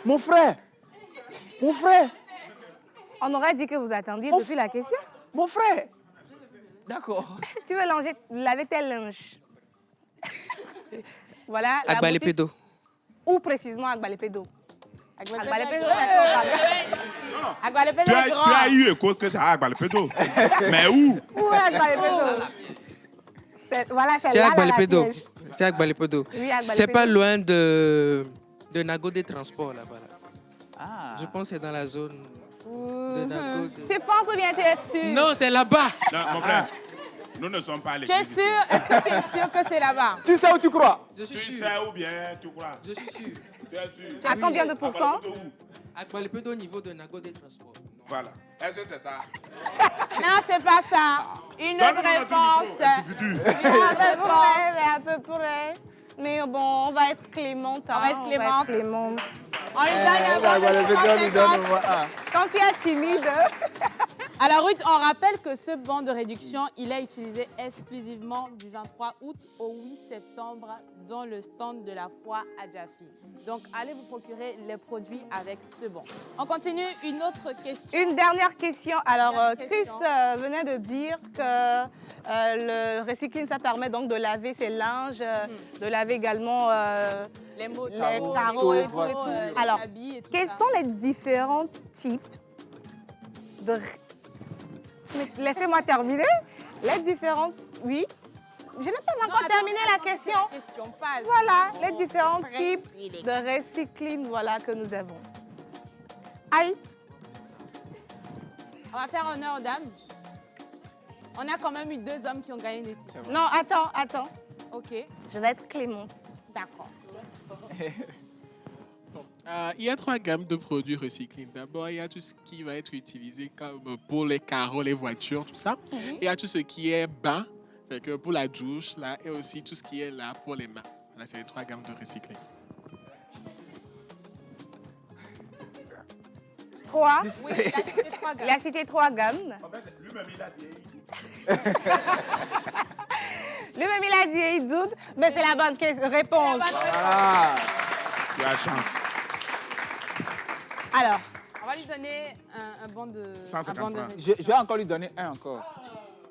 Mon frère. Mon frère. On aurait dit que vous attendiez depuis la question. Mon frère. D'accord. Tu veux laver tes linges. Voilà. la Agbalépedo. boutique- Où précisément Agbalépedo? Agbalépedo, Agbalépedo Tu est grand. as eu écho que c'est à Agbalépedo. Mais où? Où est Agbalépedo? Voilà, c'est C'est là, Agbalépedo. la piège. C'est Agbalépedo. Oui, Agbalépedo. C'est pas loin de Nago des Transports là-bas. Là. Ah. Je pense que c'est dans la zone de Nago. Tu penses ou bien tu es sûr? Non, c'est là-bas. Non, mon frère, nous ne sommes pas à Tu l'église. es sûr? Est-ce que tu es sûr que c'est là-bas? Tu sais où tu crois? Je suis Tu sûr. sais ou bien tu crois? Je suis sûr. Tu es sûr? À combien de pourcents? Agbalépedo au niveau de Nago des Transports. Voilà. Est-ce que c'est ça? Non, c'est pas ça. Une autre réponse. Une autre réponse. À peu près. Mais bon, on va être clémente. On va être clémente. clémente. On lui donne un bon de 650. Quand tu es timide. Alors Ruth, on rappelle que ce bon de réduction, il est utilisé exclusivement du 23 août au 8 septembre dans le stand de la foire à Diafi. Donc allez vous procurer les produits avec ce bon. On continue, une autre question. Une dernière question. Alors, Dernière Chris question. venait de dire que le Recycline, ça permet donc de laver ses linges, de laver également les motos, les carreaux et tout. les Alors, habits et tout quels ça. sont les différents types de... Mais laissez-moi terminer. Les différentes... Oui. Je n'ai pas encore terminé la question. Passe. Voilà, les différents Précis, types de Recycline voilà, que nous avons. Aïe. On va faire honneur aux dames. On a quand même eu 2 hommes qui ont gagné des titres. Non, attends. Ok. Je vais être clémente. D'accord. Il y a 3 gammes de produits recyclés. D'abord, il y a tout ce qui va être utilisé comme pour les carreaux, les voitures, tout ça. Il y a tout ce qui est bain, c'est que pour la douche, là, et aussi tout ce qui est là pour les mains. Voilà, c'est les 3 gammes de recyclés. 3. Oui, il a cité 3 gammes. Il a cité 3 gammes. En fait, lui-même, il a dit. Lui-même, il a dit, il doute, mais c'est la bonne réponse. Ah, tu as chance. Alors. On va lui donner un bon de... 150 un bon de francs. Je vais encore lui donner un encore.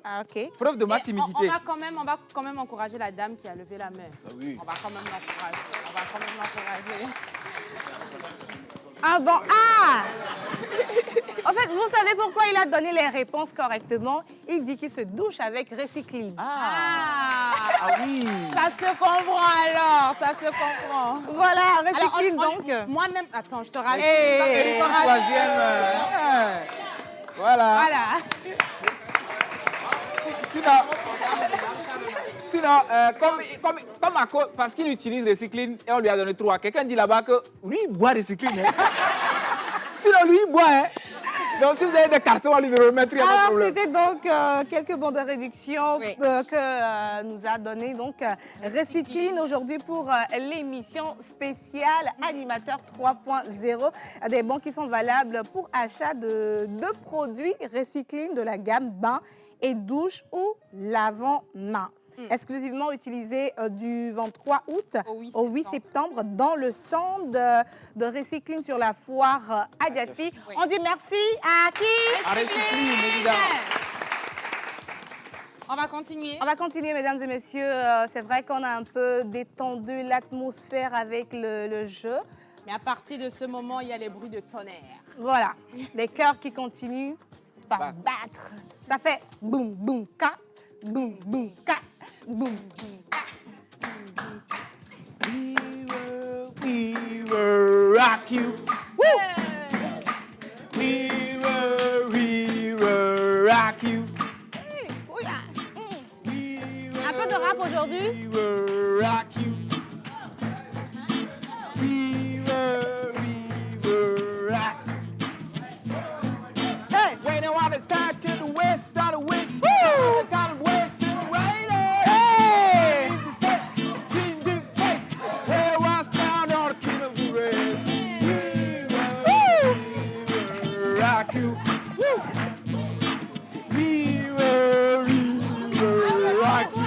Ah, ok. Preuve de ma Et timidité. on va quand même encourager la dame qui a levé la main. Oui. On va quand même l'encourager. Ah bon, ah! En fait, vous savez pourquoi il a donné les réponses correctement? Il dit qu'il se douche avec Recycline. Ah oui. Ça se comprend alors, ça se comprend. Voilà, Recycline Alors, donc. Moi-même, attends, je te rajoute. Et le troisième. Voilà. Sinon, comme à cause, parce qu'il utilise Recycline et on lui a donné 3, quelqu'un dit là-bas que lui, il boit Recycline. Hein. Sinon, lui, il boit. Hein. Donc, si vous avez des cartons à lui remettre, il n'y a pas de Alors, problème. c'était donc quelques bons de réduction que nous a donné donc Recycline aujourd'hui pour l'émission spéciale Animateur 3.0. Des bons qui sont valables pour achat de 2 produits Recycline de la gamme bain et douche ou lavant-main. Exclusivement utilisé du 23 août au 8 septembre dans le stand de Recycline sur la foire Adiafi. On dit merci à qui? À Recycline, évidemment. On va continuer. On va continuer, mesdames et messieurs. C'est vrai qu'on a un peu détendu l'atmosphère avec le jeu. Mais à partir de ce moment, il y a les bruits de tonnerre. Voilà, les cœurs qui continuent par battre. Ça fait boum, boum, ka, boum, boum, ka, boum, boum, ka. We will rock you. Woo! We will rock you. Un peu de rap aujourd'hui. We will rock you. We will rock you. Hey, when I want to start to the west, start the west. Woo! Got the west in the rain. Hey! In the face. Hey, one stand on the king of the rain. We will rock you. Woo! We will rock you.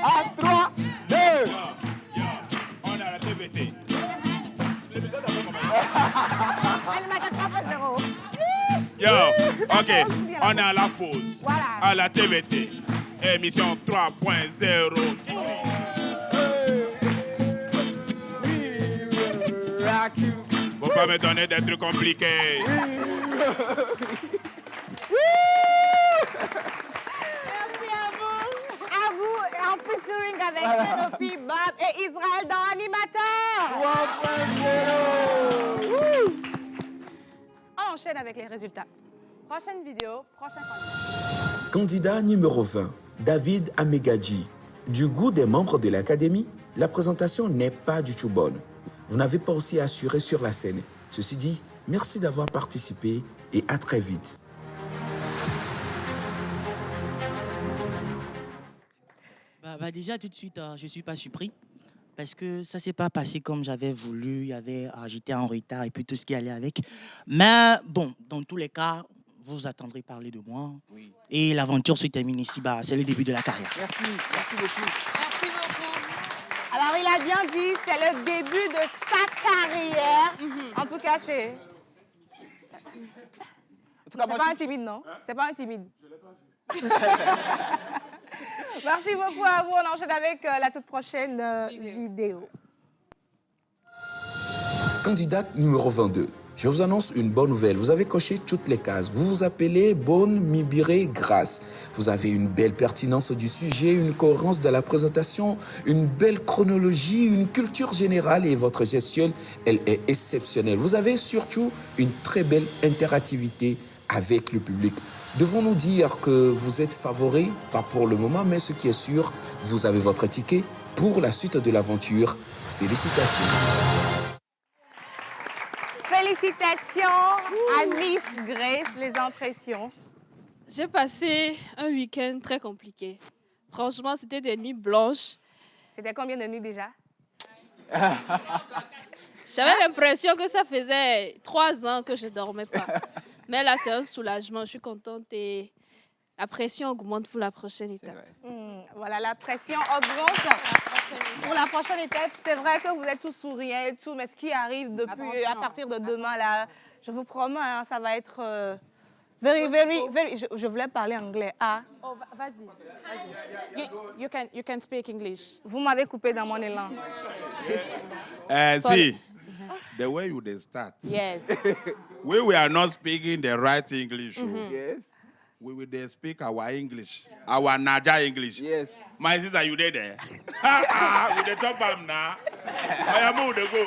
À 3, 2. On a la TVT. Animateur 3.0. Yo, ok, on est à la pause. Voilà. À la TVT. Émission 3.0. Faut pas me donner des trucs compliqués. Merci à vous, en featuring avec Pénélope, Bab et Israël dans Animateur 3.0. On enchaîne avec les résultats. Prochaine vidéo, prochain candidat. Candidat numéro 20, David Amegadji. Du goût des membres de l'académie, la présentation n'est pas du tout bonne. Vous n'avez pas aussi assuré sur la scène. Ceci dit, merci d'avoir participé et à très vite. Déjà, tout de suite, je ne suis pas surpris parce que ça ne s'est pas passé comme j'avais voulu. J'étais en retard et puis tout ce qui allait avec. Mais bon, dans tous les cas, vous attendrez parler de moi. Et l'aventure se termine ici. C'est le début de la carrière. Merci beaucoup. Merci beaucoup. Alors, il a bien dit, c'est le début de sa carrière. En tout cas, c'est... C'est pas un timide, non? C'est pas un timide. Merci beaucoup à vous. On enchaîne avec la toute prochaine vidéo. Candidate numéro 22. Je vous annonce une bonne nouvelle. Vous avez coché toutes les cases. Vous vous appelez Bonne Mibiré Grasse. Vous avez une belle pertinence du sujet, une cohérence de la présentation, une belle chronologie, une culture générale et votre gestion, elle est exceptionnelle. Vous avez surtout une très belle interactivité avec le public. Devons-nous dire que vous êtes favori? Pas pour le moment, mais ce qui est sûr, vous avez votre ticket pour la suite de l'aventure. Félicitations. Félicitations à Miss Grace, les impressions. J'ai passé un week-end très compliqué. Franchement, c'était des nuits blanches. C'était combien de nuits déjà? J'avais l'impression que ça faisait 3 ans que je ne dormais pas. Mais là, c'est un soulagement. Je suis contente et la pression augmente pour la prochaine étape. Voilà, la pression augmente pour la prochaine étape. C'est vrai que vous êtes tous souriants et tout, mais ce qui arrive à partir de demain, là, je vous promets, hein, ça va être very. Je voulais parler anglais. Oh, vas-y. You can speak English. Vous m'avez coupé dans mon élan. See, the way you dey start. Yes. We are not speaking the right English. Yes. We will dey speak our English, our Naija English. Yes. My sister, you dey there? We dey talk am now. I am move dey go.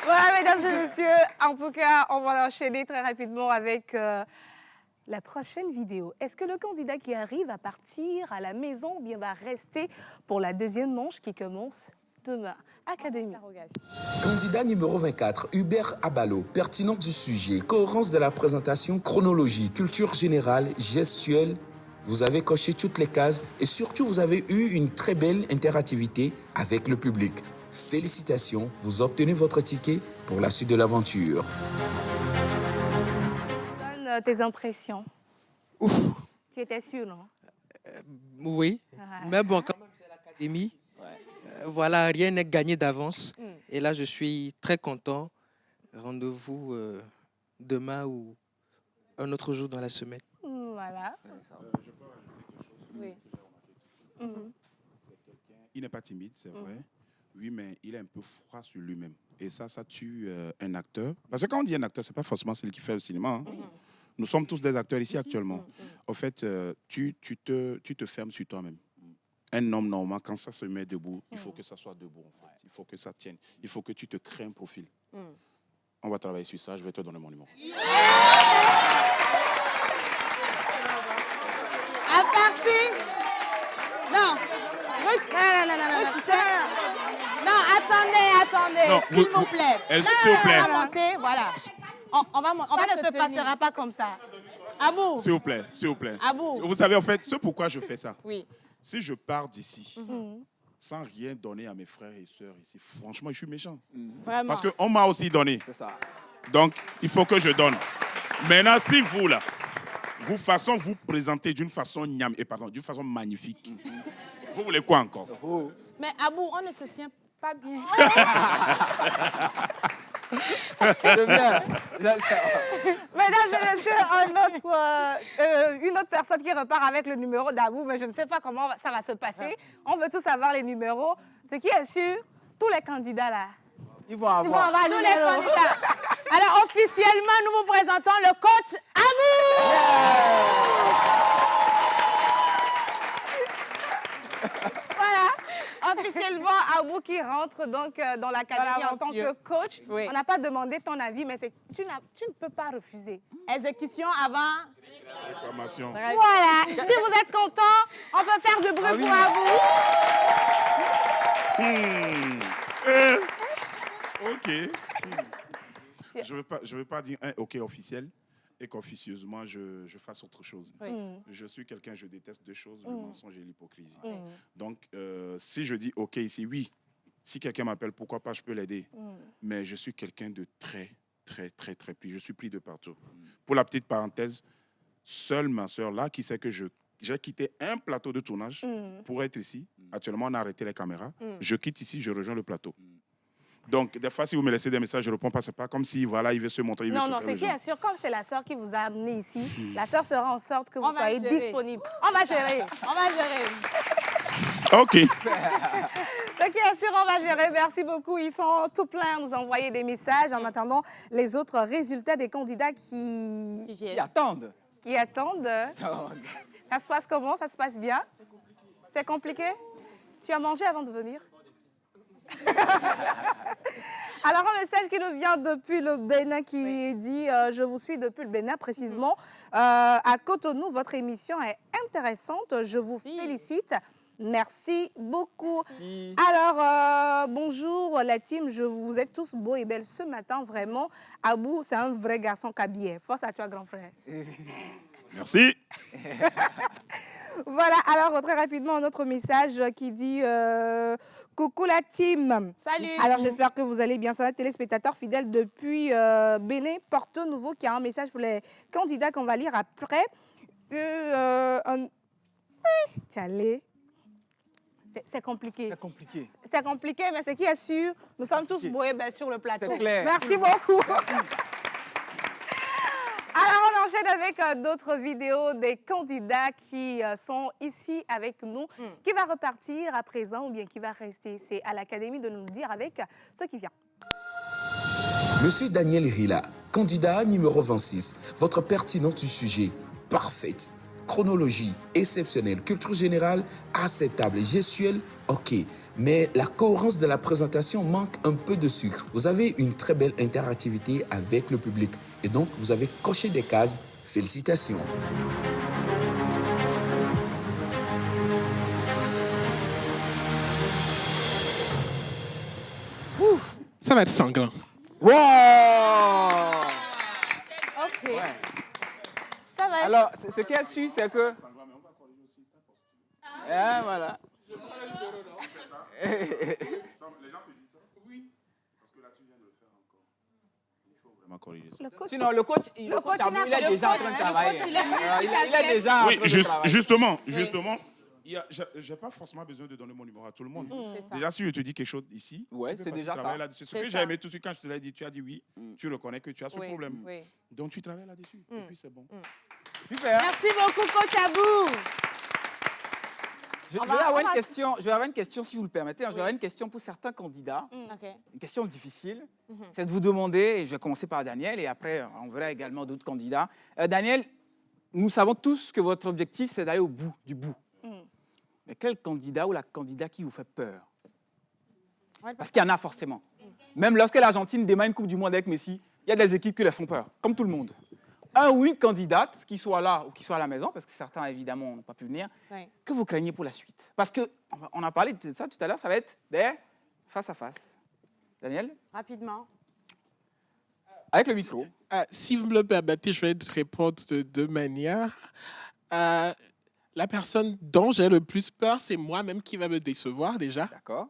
Voilà, mesdames et messieurs, en tout cas, on va enchaîner très rapidement avec la prochaine vidéo. Est-ce que le candidat qui arrive va partir à la maison ou bien va rester pour la deuxième manche qui commence demain? Académie. Candidat numéro 24, Hubert Abalo. Pertinence du sujet, cohérence de la présentation, chronologie, culture générale, gestuelle. Vous avez coché toutes les cases et surtout vous avez eu une très belle interactivité avec le public. Félicitations, vous obtenez votre ticket pour la suite de l'aventure. Donne tes impressions. Ouf. Tu étais sûr, non? Oui, mais bon, quand même, c'est l'académie. Voilà, rien n'est gagné d'avance. Et là, je suis très content. Rendez-vous demain ou un autre jour dans la semaine. Voilà. Oui. Il n'est pas timide, c'est vrai. Oui, mais il est un peu froid sur lui-même. Et ça tue un acteur. Parce que quand on dit un acteur, ce n'est pas forcément celui qui fait le cinéma. Hein. Nous sommes tous des acteurs ici actuellement. En fait, tu te fermes sur toi-même. Un homme normal, quand ça se met debout, il faut que ça soit debout. En fait. Il faut que ça tienne. Il faut que tu te crées un profil. On va travailler sur ça. Je vais te donner mon numéro. À partir... Non. Ruth, tu sais... Non, attendez. Non, S'il vous plaît. S'il vous plaît. On va monter, voilà. On va Ça ne se passera pas comme ça. Abou. S'il vous plaît. Abou. Vous savez, en fait, c'est pourquoi je fais ça. Oui. Si je pars d'ici, sans rien donner à mes frères et sœurs ici, franchement, je suis méchant. Vraiment. Parce qu'on m'a aussi donné. C'est ça. Donc, il faut que je donne. Maintenant, si vous, là, vous présentez d'une façon d'une façon magnifique, vous voulez quoi encore? Mais Abou, on ne se tient pas bien. Mesdames et messieurs, une autre personne qui repart avec le numéro d'Abou, mais je ne sais pas comment ça va se passer. On veut tous savoir les numéros. Ce qui est sûr, tous les candidats là, ils vont avoir tous les candidats. Alors, officiellement, nous vous présentons le coach Abou. Voilà, officiellement, Abou qui rentre donc dans l'académie en tant que coach. Oui. On n'a pas demandé ton avis, mais tu ne peux pas refuser. Exécution avant. Réclamation. Voilà, si vous êtes content, on peut faire du bruit pour Abou. Ok. Je veux pas dire un ok officiel et qu'officieusement je fasse autre chose. Je suis quelqu'un, je déteste deux choses, le mensonge et l'hypocrisie. Donc, si je dis ok ici, oui, si quelqu'un m'appelle, pourquoi pas, je peux l'aider. Mais je suis quelqu'un de très pris. Je suis pris de partout. Pour la petite parenthèse, seule ma soeur là qui sait que j'ai quitté un plateau de tournage pour être ici. Actuellement, on a arrêté les caméras. Je quitte ici, je rejoins le plateau. Donc, des fois, si vous me laissez des messages, je ne réponds pas. Ce n'est pas comme si, voilà, il veut se montrer, il veut se faire c'est qui est sûr, comme c'est la sœur qui vous a amené ici, la sœur fera en sorte que vous soyez disponible. On va gérer. OK. Ce qui est sûr, on va gérer. Merci beaucoup. Ils sont tout pleins à nous envoyer des messages en attendant les autres résultats des candidats qui attendent. Ça se passe comment? Ça se passe bien? C'est compliqué? Tu as mangé avant de venir? Alors, un message qui nous vient depuis le Bénin qui dit je vous suis depuis le Bénin précisément. À Cotonou, votre émission est intéressante. Je vous félicite. Merci beaucoup. Merci. Alors, bonjour la team. Vous êtes tous beaux et belles ce matin, vraiment. Abou, c'est un vrai garçon kabylé. Force à toi, grand frère. Merci. Voilà, alors très rapidement, un autre message qui dit coucou la team. Salut. Alors j'espère que vous allez bien. C'est un téléspectateur fidèle depuis Bénin, Porto Nouveau, qui a un message pour les candidats qu'on va lire après. C'est compliqué. C'est compliqué, mais ce qui est sûr, nous sommes tous beaux et belles sur le plateau. C'est clair. Merci beaucoup. Alors, on enchaîne avec d'autres vidéos des candidats qui sont ici avec nous. Qui va repartir à présent ou bien qui va rester? C'est à l'académie de nous dire avec ce qui vient. Monsieur Daniel Rila, candidat numéro 26. Votre pertinence du sujet, parfaite. Chronologie, exceptionnelle. Culture générale, acceptable. Gestuelle, ok. Mais la cohérence de la présentation manque un peu de sucre. Vous avez une très belle interactivité avec le public. Et donc, vous avez coché des cases. Félicitations. Ça va être sanglant. Wow! Ok. Ouais. Ça va être... Alors, ce qui est sûr, c'est que... Ah, voilà. Sinon, le coach, il est déjà en train de travailler. Il est déjà en Oui, train de travailler. justement, je n'ai pas forcément besoin de donner mon numéro à tout le monde. C'est ça. Déjà, si je te dis quelque chose ici, Ouais, c'est déjà ça. là-dessus. Ce C'est que ça. j'ai aimé tout de suite quand je te l'ai dit, tu as dit oui, tu reconnais que tu as ce Oui, problème. oui. Donc, tu travailles là-dessus. Et puis, c'est bon. Super. Merci beaucoup, coach Abou. Je vais avoir une question, si vous le permettez. Je vais avoir une question pour certains candidats. Une question difficile. C'est de vous demander, et je vais commencer par Daniel, et après, on verra également d'autres candidats. Daniel, nous savons tous que votre objectif, c'est d'aller au bout du bout. Mais quel candidat ou la candidate qui vous fait peur? Parce qu'il y en a forcément. Même lorsque l'Argentine démarre une Coupe du Monde avec Messi, il y a des équipes qui leur font peur, comme tout le monde. Un ou une candidate qui soit là ou qui soit à la maison, parce que certains, évidemment, n'ont pas pu venir, que vous craignez pour la suite? Parce qu'on a parlé de ça tout à l'heure, ça va être des face à face. Daniel? Rapidement. Avec le micro. Si vous me le permettez, je vais te répondre de deux manières. La personne dont j'ai le plus peur, c'est moi-même qui va me décevoir déjà. D'accord.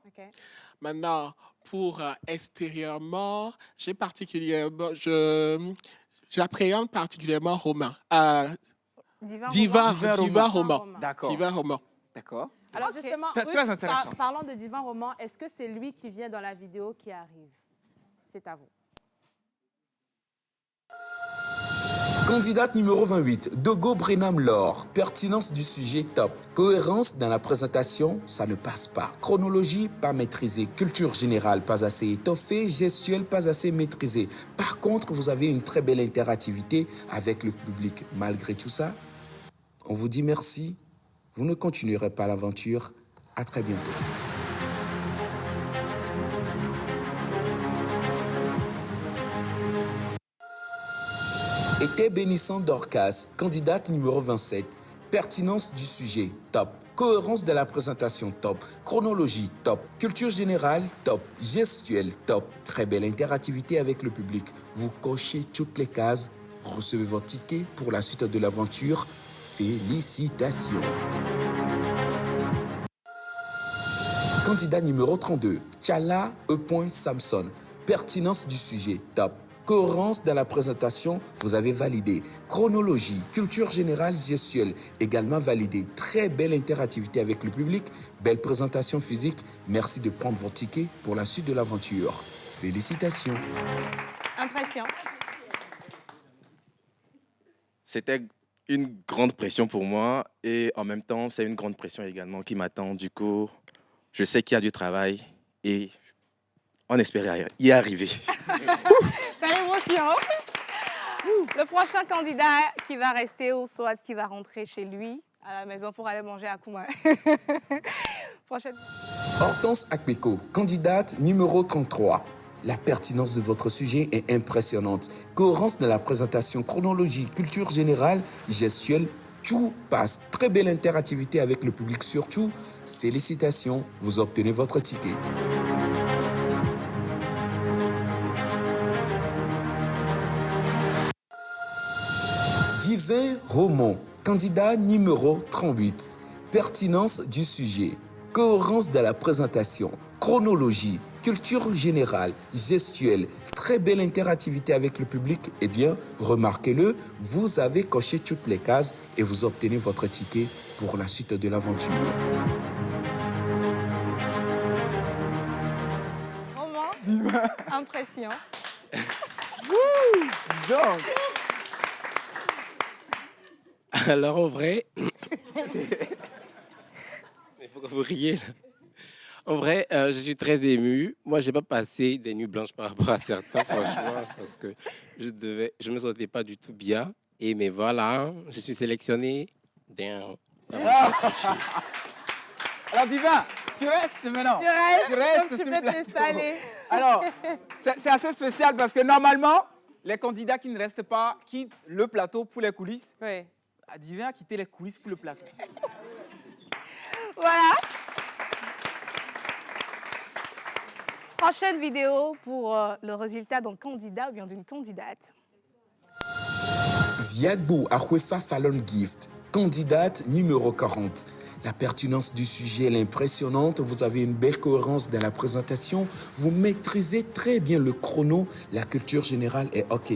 Maintenant, pour extérieurement, j'appréhende particulièrement Romain. Diva Roman. D'accord. Diva Roman. D'accord. Alors justement, Très Ruth, intéressant. parlons de Divan Roman. Est-ce que c'est lui qui vient dans la vidéo qui arrive? C'est à vous. Candidate numéro 28, Dogo Brenham Laure. Pertinence du sujet, top. Cohérence dans la présentation, ça ne passe pas. Chronologie, pas maîtrisée. Culture générale, pas assez étoffée. Gestuelle, pas assez maîtrisée. Par contre, vous avez une très belle interactivité avec le public. Malgré tout ça, on vous dit merci. Vous ne continuerez pas l'aventure. À très bientôt. Été bénissant Dorcas, candidate numéro 27. Pertinence du sujet, top. Cohérence de la présentation, top. Chronologie, top. Culture générale, top. Gestuelle, top. Très belle interactivité avec le public. Vous cochez toutes les cases. Recevez votre ticket pour la suite de l'aventure. Félicitations. Candidat numéro 32. Tchala E. Samson. Pertinence du sujet, top. Cohérence dans la présentation, vous avez validé. Chronologie, culture générale, gestuelle, également validé. Très belle interactivité avec le public, belle présentation physique. Merci de prendre votre ticket pour la suite de l'aventure. Félicitations. Impression. C'était une grande pression pour moi et en même temps, c'est une grande pression également qui m'attend. Du coup, je sais qu'il y a du travail et on espère y arriver. C'est l'émotion. Le prochain candidat qui va rester ou soit qui va rentrer chez lui à la maison pour aller manger à Kouma. Prochaine. Hortense Akbeko, candidate numéro 33. La pertinence de votre sujet est impressionnante. Cohérence de la présentation, chronologie, culture générale, gestuelle, tout passe. Très belle interactivité avec le public surtout. Félicitations, vous obtenez votre ticket. Divin Roman, candidat numéro 38. Pertinence du sujet, cohérence de la présentation, chronologie, culture générale, gestuelle, très belle interactivité avec le public. Eh bien, remarquez-le, vous avez coché toutes les cases et vous obtenez votre ticket pour la suite de l'aventure. Roman, impression. Donc. Alors, en vrai... Mais pourquoi vous riez, là? En vrai, je suis très ému. Moi, je n'ai pas passé des nuits blanches par rapport à certains, franchement, parce que je ne me sentais pas du tout bien. Et mais voilà, je suis sélectionné. Alors, Divin, tu restes maintenant. Tu restes, Tu restes, donc tu s'il peux vous plaît. t'installer. Alors, c'est assez spécial parce que normalement, les candidats qui ne restent pas quittent le plateau pour les coulisses. Oui. Adivin a quitté les coulisses pour le plateau. Voilà. Prochaine vidéo pour le résultat d'un candidat ou bien d'une candidate. Viagbo Ahuefa Fallon Gift, candidate numéro 40. La pertinence du sujet est impressionnante, vous avez une belle cohérence dans la présentation, vous maîtrisez très bien le chrono, la culture générale est OK.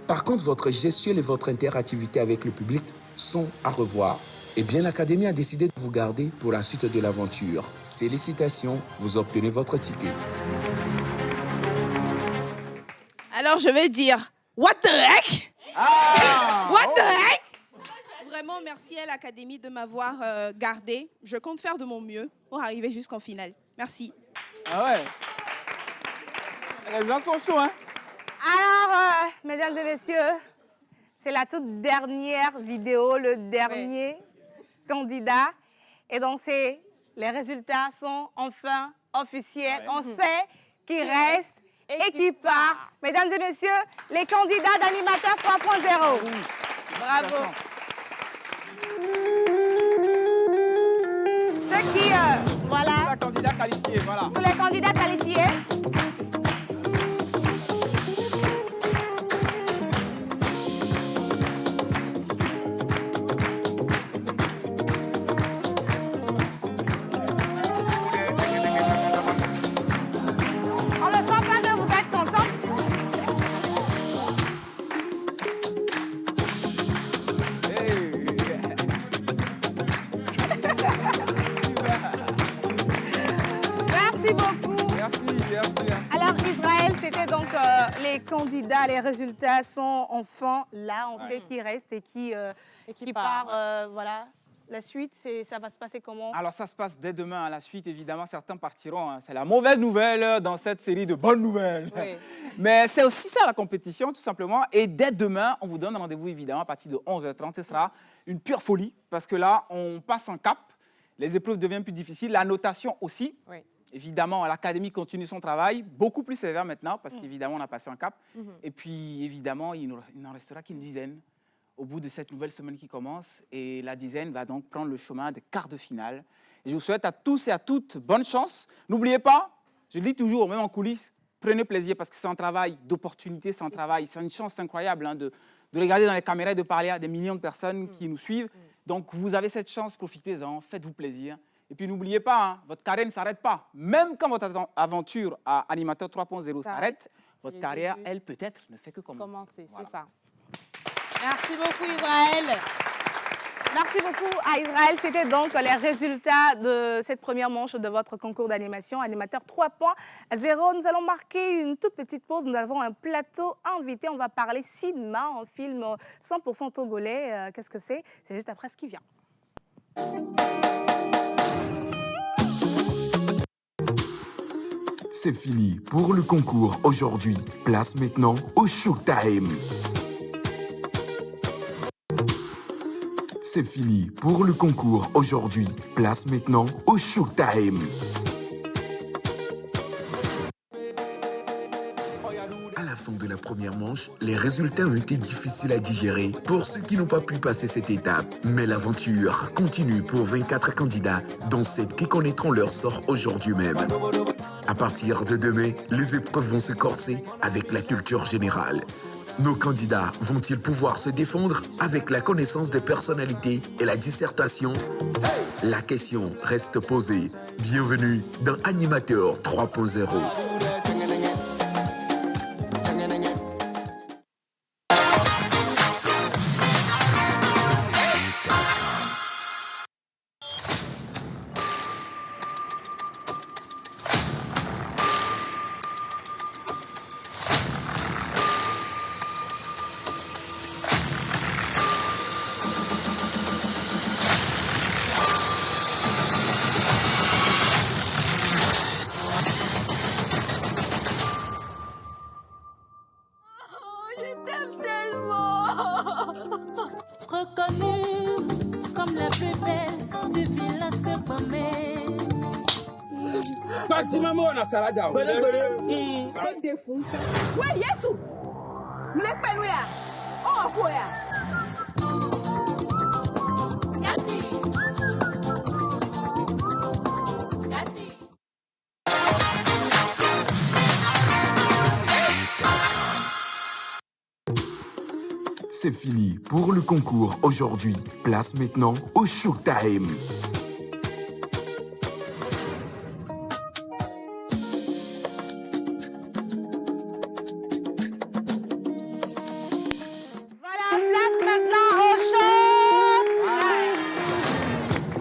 Par contre, votre gestuelle et votre interactivité avec le public sont à revoir. Eh bien, l'Académie a décidé de vous garder pour la suite de l'aventure. Félicitations, vous obtenez votre ticket. Alors, je vais dire, what the heck? What the heck? Vraiment, merci à l'Académie de m'avoir gardé. Je compte faire de mon mieux pour arriver jusqu'en finale. Merci. Ah ouais. Les gens sont chauds, hein? Alors, mesdames et messieurs, c'est la toute dernière vidéo, le dernier candidat. Et donc, les résultats sont enfin officiels. On sait qui reste et qui part. Mesdames et messieurs, les candidats d'animateurs 3.0. Bravo. Ceux qui, voilà. Tous les candidats qualifiés, voilà. Tous les candidats qualifiés. On ne sent pas que vous êtes contents. Merci beaucoup. Merci. Alors, Israël, c'était donc les candidats, les résultats sont enfin là. On sait qui reste et qui part. Voilà. La suite, ça va se passer comment? Alors, ça se passe dès demain. À la suite, évidemment, certains partiront. Hein. C'est la mauvaise nouvelle dans cette série de bonnes nouvelles. Oui. Mais c'est aussi ça, la compétition, tout simplement. Et dès demain, on vous donne rendez-vous, évidemment, à partir de 11h30. Ce sera une pure folie parce que là, on passe un cap. Les épreuves deviennent plus difficiles. La notation aussi. Oui. Évidemment, l'Académie continue son travail, beaucoup plus sévère maintenant, parce qu'évidemment, on a passé un cap. Et puis, évidemment, il n'en restera qu'une dizaine au bout de cette nouvelle semaine qui commence. Et la dizaine va donc prendre le chemin des quarts de finale. Et je vous souhaite à tous et à toutes bonne chance. N'oubliez pas, je le dis toujours, même en coulisses, prenez plaisir, parce que c'est un travail d'opportunité, c'est un travail, c'est une chance incroyable hein, de regarder dans les caméras et de parler à des millions de personnes qui nous suivent. Donc, vous avez cette chance, profitez-en, faites-vous plaisir. Et puis n'oubliez pas, hein, votre carrière ne s'arrête pas. Même quand votre aventure à Animateur 3.0 s'arrête, votre carrière, elle, peut-être, ne fait que commencer. C'est ça. Merci beaucoup, Israël. Merci beaucoup à Israël. C'était donc les résultats de cette première manche de votre concours d'animation, Animateur 3.0. Nous allons marquer une toute petite pause. Nous avons un plateau invité. On va parler cinéma, un film 100% togolais. Qu'est-ce que c'est? C'est juste après ce qui vient. C'est fini pour le concours aujourd'hui. Place maintenant au Showtime. C'est fini pour le concours aujourd'hui. Place maintenant au Showtime. À la fin de la première manche, les résultats ont été difficiles à digérer pour ceux qui n'ont pas pu passer cette étape. Mais l'aventure continue pour 24 candidats, dont 7 qui connaîtront leur sort aujourd'hui même. À partir de demain, les épreuves vont se corser avec la culture générale. Nos candidats vont-ils pouvoir se défendre avec la connaissance des personnalités et la dissertation? La question reste posée. Bienvenue dans Animateur 3.0. Reconnue comme la plus belle du village de Bomé. Basi mama wana salada. T'es fou. Ouais, Yesu. C'est fini pour le concours aujourd'hui. Place maintenant au showtime. Place maintenant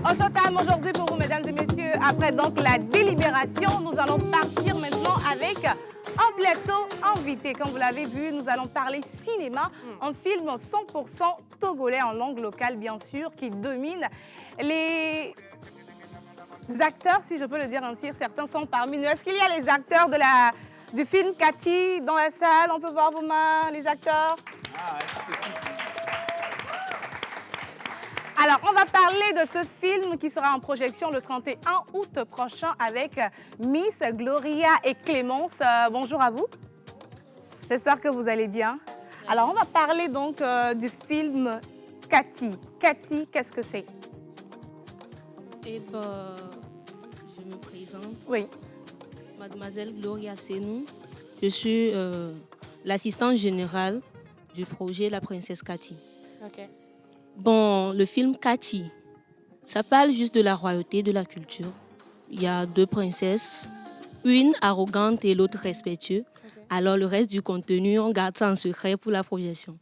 au showtime aujourd'hui pour vous, mesdames et messieurs. Après donc la délibération, nous allons partir maintenant avec un plateau invité. Comme vous l'avez vu, nous allons parler cinéma, un film 100% togolais en langue locale, bien sûr, qui domine les acteurs, si je peux le dire ainsi. Certains sont parmi nous. Est-ce qu'il y a les acteurs du film Cathy dans la salle? On peut voir vos mains, les acteurs. Alors, on va parler de ce film qui sera en projection le 31 août prochain avec Miss Gloria et Clémence. Bonjour à vous. J'espère que vous allez bien. Alors, on va parler donc du film Cathy. Cathy, qu'est-ce que c'est? Eh ben, je me présente. Oui. Mademoiselle Gloria Senou. Je suis l'assistante générale du projet La Princesse Cathy. Ok. Bon, le film Cathy, ça parle juste de la royauté, de la culture. Il y a deux princesses, une arrogante et l'autre respectueuse. Alors, le reste du contenu, on garde ça en secret pour la projection.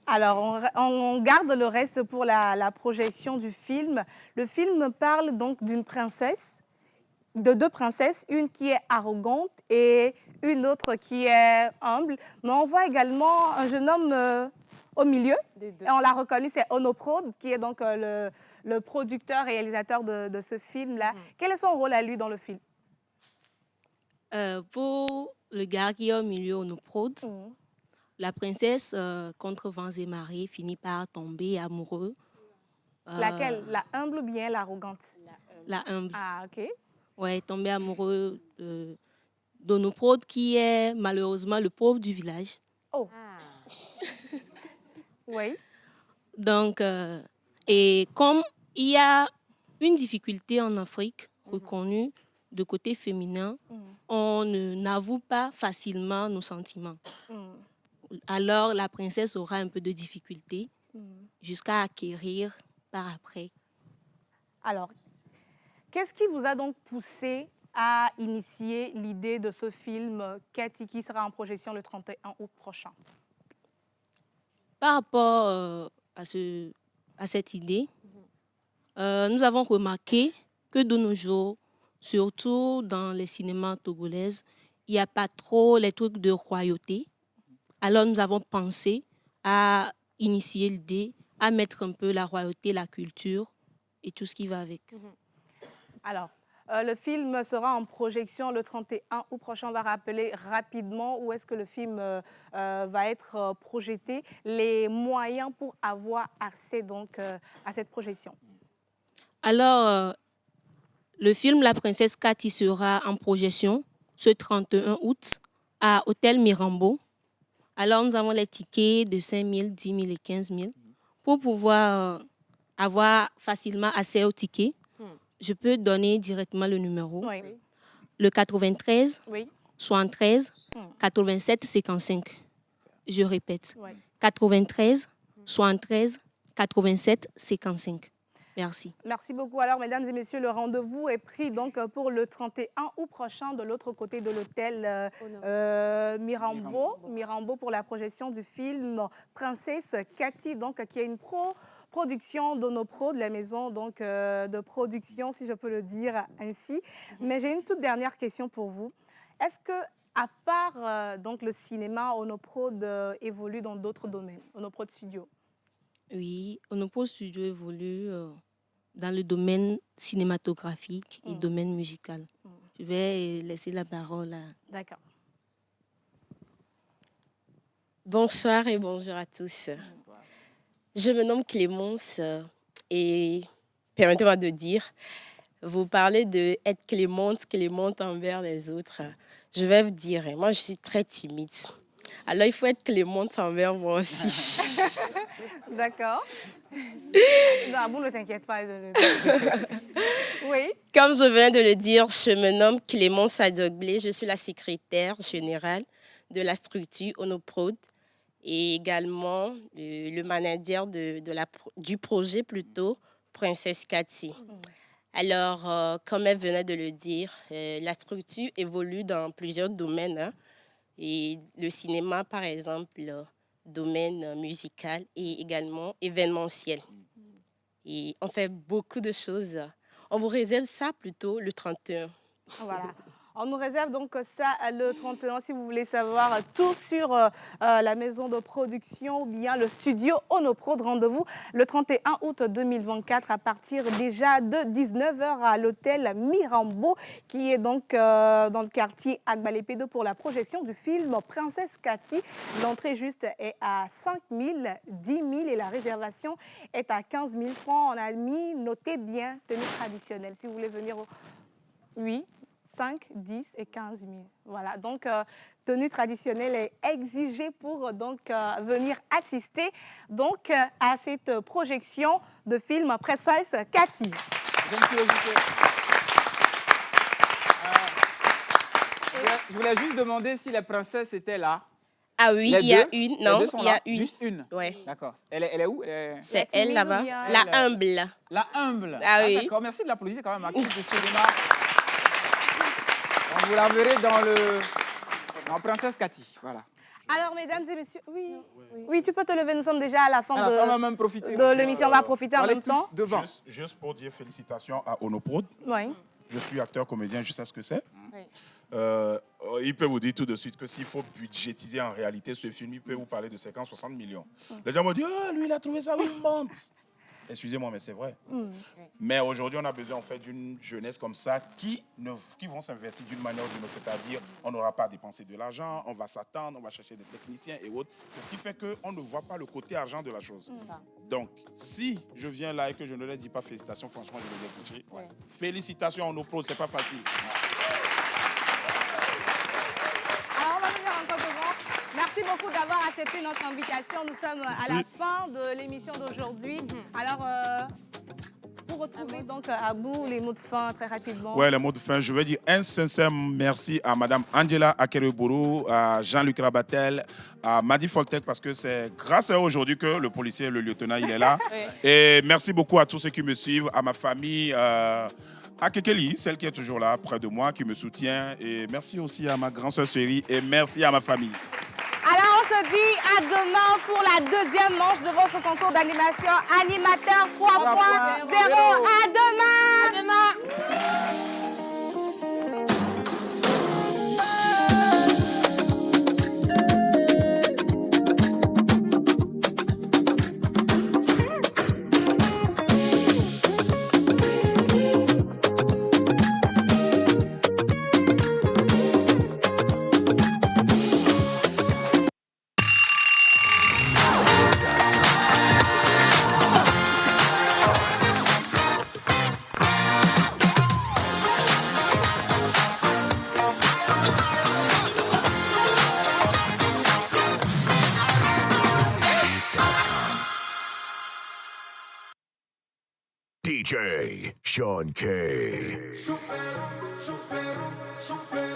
Alors, on garde le reste pour la projection du film. Le film parle donc d'une princesse, de deux princesses, une qui est arrogante et une autre qui est humble. Mais on voit également un jeune homme au milieu. Et on l'a reconnu, c'est Onoprod, qui est donc le producteur et réalisateur de ce film-là. Quel est son rôle à lui dans le film? Pour le gars qui est au milieu, Onoprod, la princesse, contre vents et marées, finit par tomber amoureux. Laquelle? La humble ou bien l'arrogante? La humble. Ah, ok. Ouais, tomber amoureux d'Onoprod, qui est malheureusement le pauvre du village. Oh. Oui. Donc, et comme il y a une difficulté en Afrique reconnue de côté féminin, on n'avoue pas facilement nos sentiments. Alors, la princesse aura un peu de difficulté jusqu'à acquérir par après. Alors, qu'est-ce qui vous a donc poussé à initier l'idée de ce film Cathy qui sera en projection le 31 août prochain? Par rapport à cette idée, nous avons remarqué que de nos jours, surtout dans les cinémas togolais, il n'y a pas trop les trucs de royauté. Alors nous avons pensé à initier l'idée, à mettre un peu la royauté, la culture et tout ce qui va avec. Alors, le film sera en projection le 31 août prochain. On va rappeler rapidement où est-ce que le film va être projeté, les moyens pour avoir accès donc, à cette projection. Alors, le film La Princesse Cathy sera en projection ce 31 août à Hôtel Mirambeau. Alors, nous avons les tickets de 5 000, 10 000 et 15 000 pour pouvoir avoir facilement accès aux tickets. Je peux donner directement le numéro. Oui. Le 93 oui. 73 87 55. Je répète. Oui. 93 73 87 55. Merci. Merci beaucoup. Alors, mesdames et messieurs, le rendez-vous est pris donc pour le 31 août prochain de l'autre côté de l'hôtel Mirambeau pour la projection du film Princesse Cathy, donc qui est une production d'Onoprod, de la maison donc, de production, si je peux le dire ainsi. Mais j'ai une toute dernière question pour vous. Est-ce que, à part donc le cinéma, Onoprod évolue dans d'autres domaines, Onoprod Studio? Oui, Onoprod Studio évolue dans le domaine cinématographique et domaine musical. Je vais laisser la parole à... D'accord. Bonsoir et bonjour à tous. Je me nomme Clémence et permettez-moi de dire, vous parlez de être clémente envers les autres. Je vais vous dire, moi je suis très timide. Alors, il faut être clémente envers moi aussi. D'accord. Non, bon, ne t'inquiète pas. Oui. Comme je viens de le dire, je me nomme Clémence Adjoglé. Je suis la secrétaire générale de la structure Onoprod et également le manager du projet plutôt, Princesse Cathy. Alors, comme elle venait de le dire, la structure évolue dans plusieurs domaines. Hein, et le cinéma, par exemple, domaine musical et également événementiel. Et on fait beaucoup de choses. On vous réserve ça plutôt le 31. Voilà. On nous réserve donc ça le 31 si vous voulez savoir tout sur la maison de production ou bien le studio Onoprod. Rendez-vous le 31 août 2024 à partir déjà de 19h à l'hôtel Mirambeau qui est donc dans le quartier Agbalépédo pour la projection du film Princesse Cathy. L'entrée juste est à 5 000, 10 000 et la réservation est à 15 000 francs. On a mis, notez bien, tenue traditionnelle. Si vous voulez venir Oui. 5, 10 et 15 000. Voilà, donc tenue traditionnelle est exigée pour donc venir assister donc à cette projection de film Princesse Cathy. J'ai une curiosité. Je voulais juste demander si la princesse était là. Ah oui, il y a une. Non, il y a une. Juste une. Ouais. D'accord. Elle est où? C'est elle là-bas. La humble. La humble. Ah oui. D'accord. Merci de l'applaudir quand même. Actrice de cinéma. Donc, vous la verrez dans Princesse Cathy. Voilà. Alors, mesdames et messieurs, oui, tu peux te lever. Nous sommes déjà à la fin on va même profiter. de l'émission. On va profiter en même temps. Devant. Juste pour dire félicitations à Onoprod. Oui. Je suis acteur, comédien, je sais ce que c'est. Il peut vous dire tout de suite que s'il faut budgétiser en réalité ce film, il peut vous parler de 50-60 millions. Les gens vont dire, ah, lui, il a trouvé ça, oui, il mente. Excusez-moi, mais c'est vrai. Mais aujourd'hui, on a besoin en fait d'une jeunesse comme ça qui vont s'investir d'une manière ou d'une autre. C'est-à-dire, on n'aura pas à dépenser de l'argent, on va s'attendre, on va chercher des techniciens et autres. C'est ce qui fait qu'on ne voit pas le côté argent de la chose. Donc, si je viens là et que je ne leur dis pas félicitations, franchement, je vais les toucher. Félicitations à nos pros, c'est pas facile. Alors, on va venir encore devant. Merci beaucoup d'avoir accepté notre invitation. Nous sommes à la fin de l'émission d'aujourd'hui. Alors, pour retrouver donc à bout les mots de fin très rapidement. Ouais, les mots de fin. Je veux dire un sincère merci à Madame Angela Akereboro, à Jean-Luc Rabatel, à Madi Foltek, parce que c'est grâce à eux aujourd'hui que le policier, le lieutenant, il est là. Et merci beaucoup à tous ceux qui me suivent, à ma famille, à Kekeli, celle qui est toujours là près de moi, qui me soutient. Et merci aussi à ma grande sœur Chérie et merci à ma famille. Alors, on se dit à demain pour la deuxième manche de votre concours d'animation Animateur 3.0. À demain! À demain! DJ Sean K. Supero, supero, supero.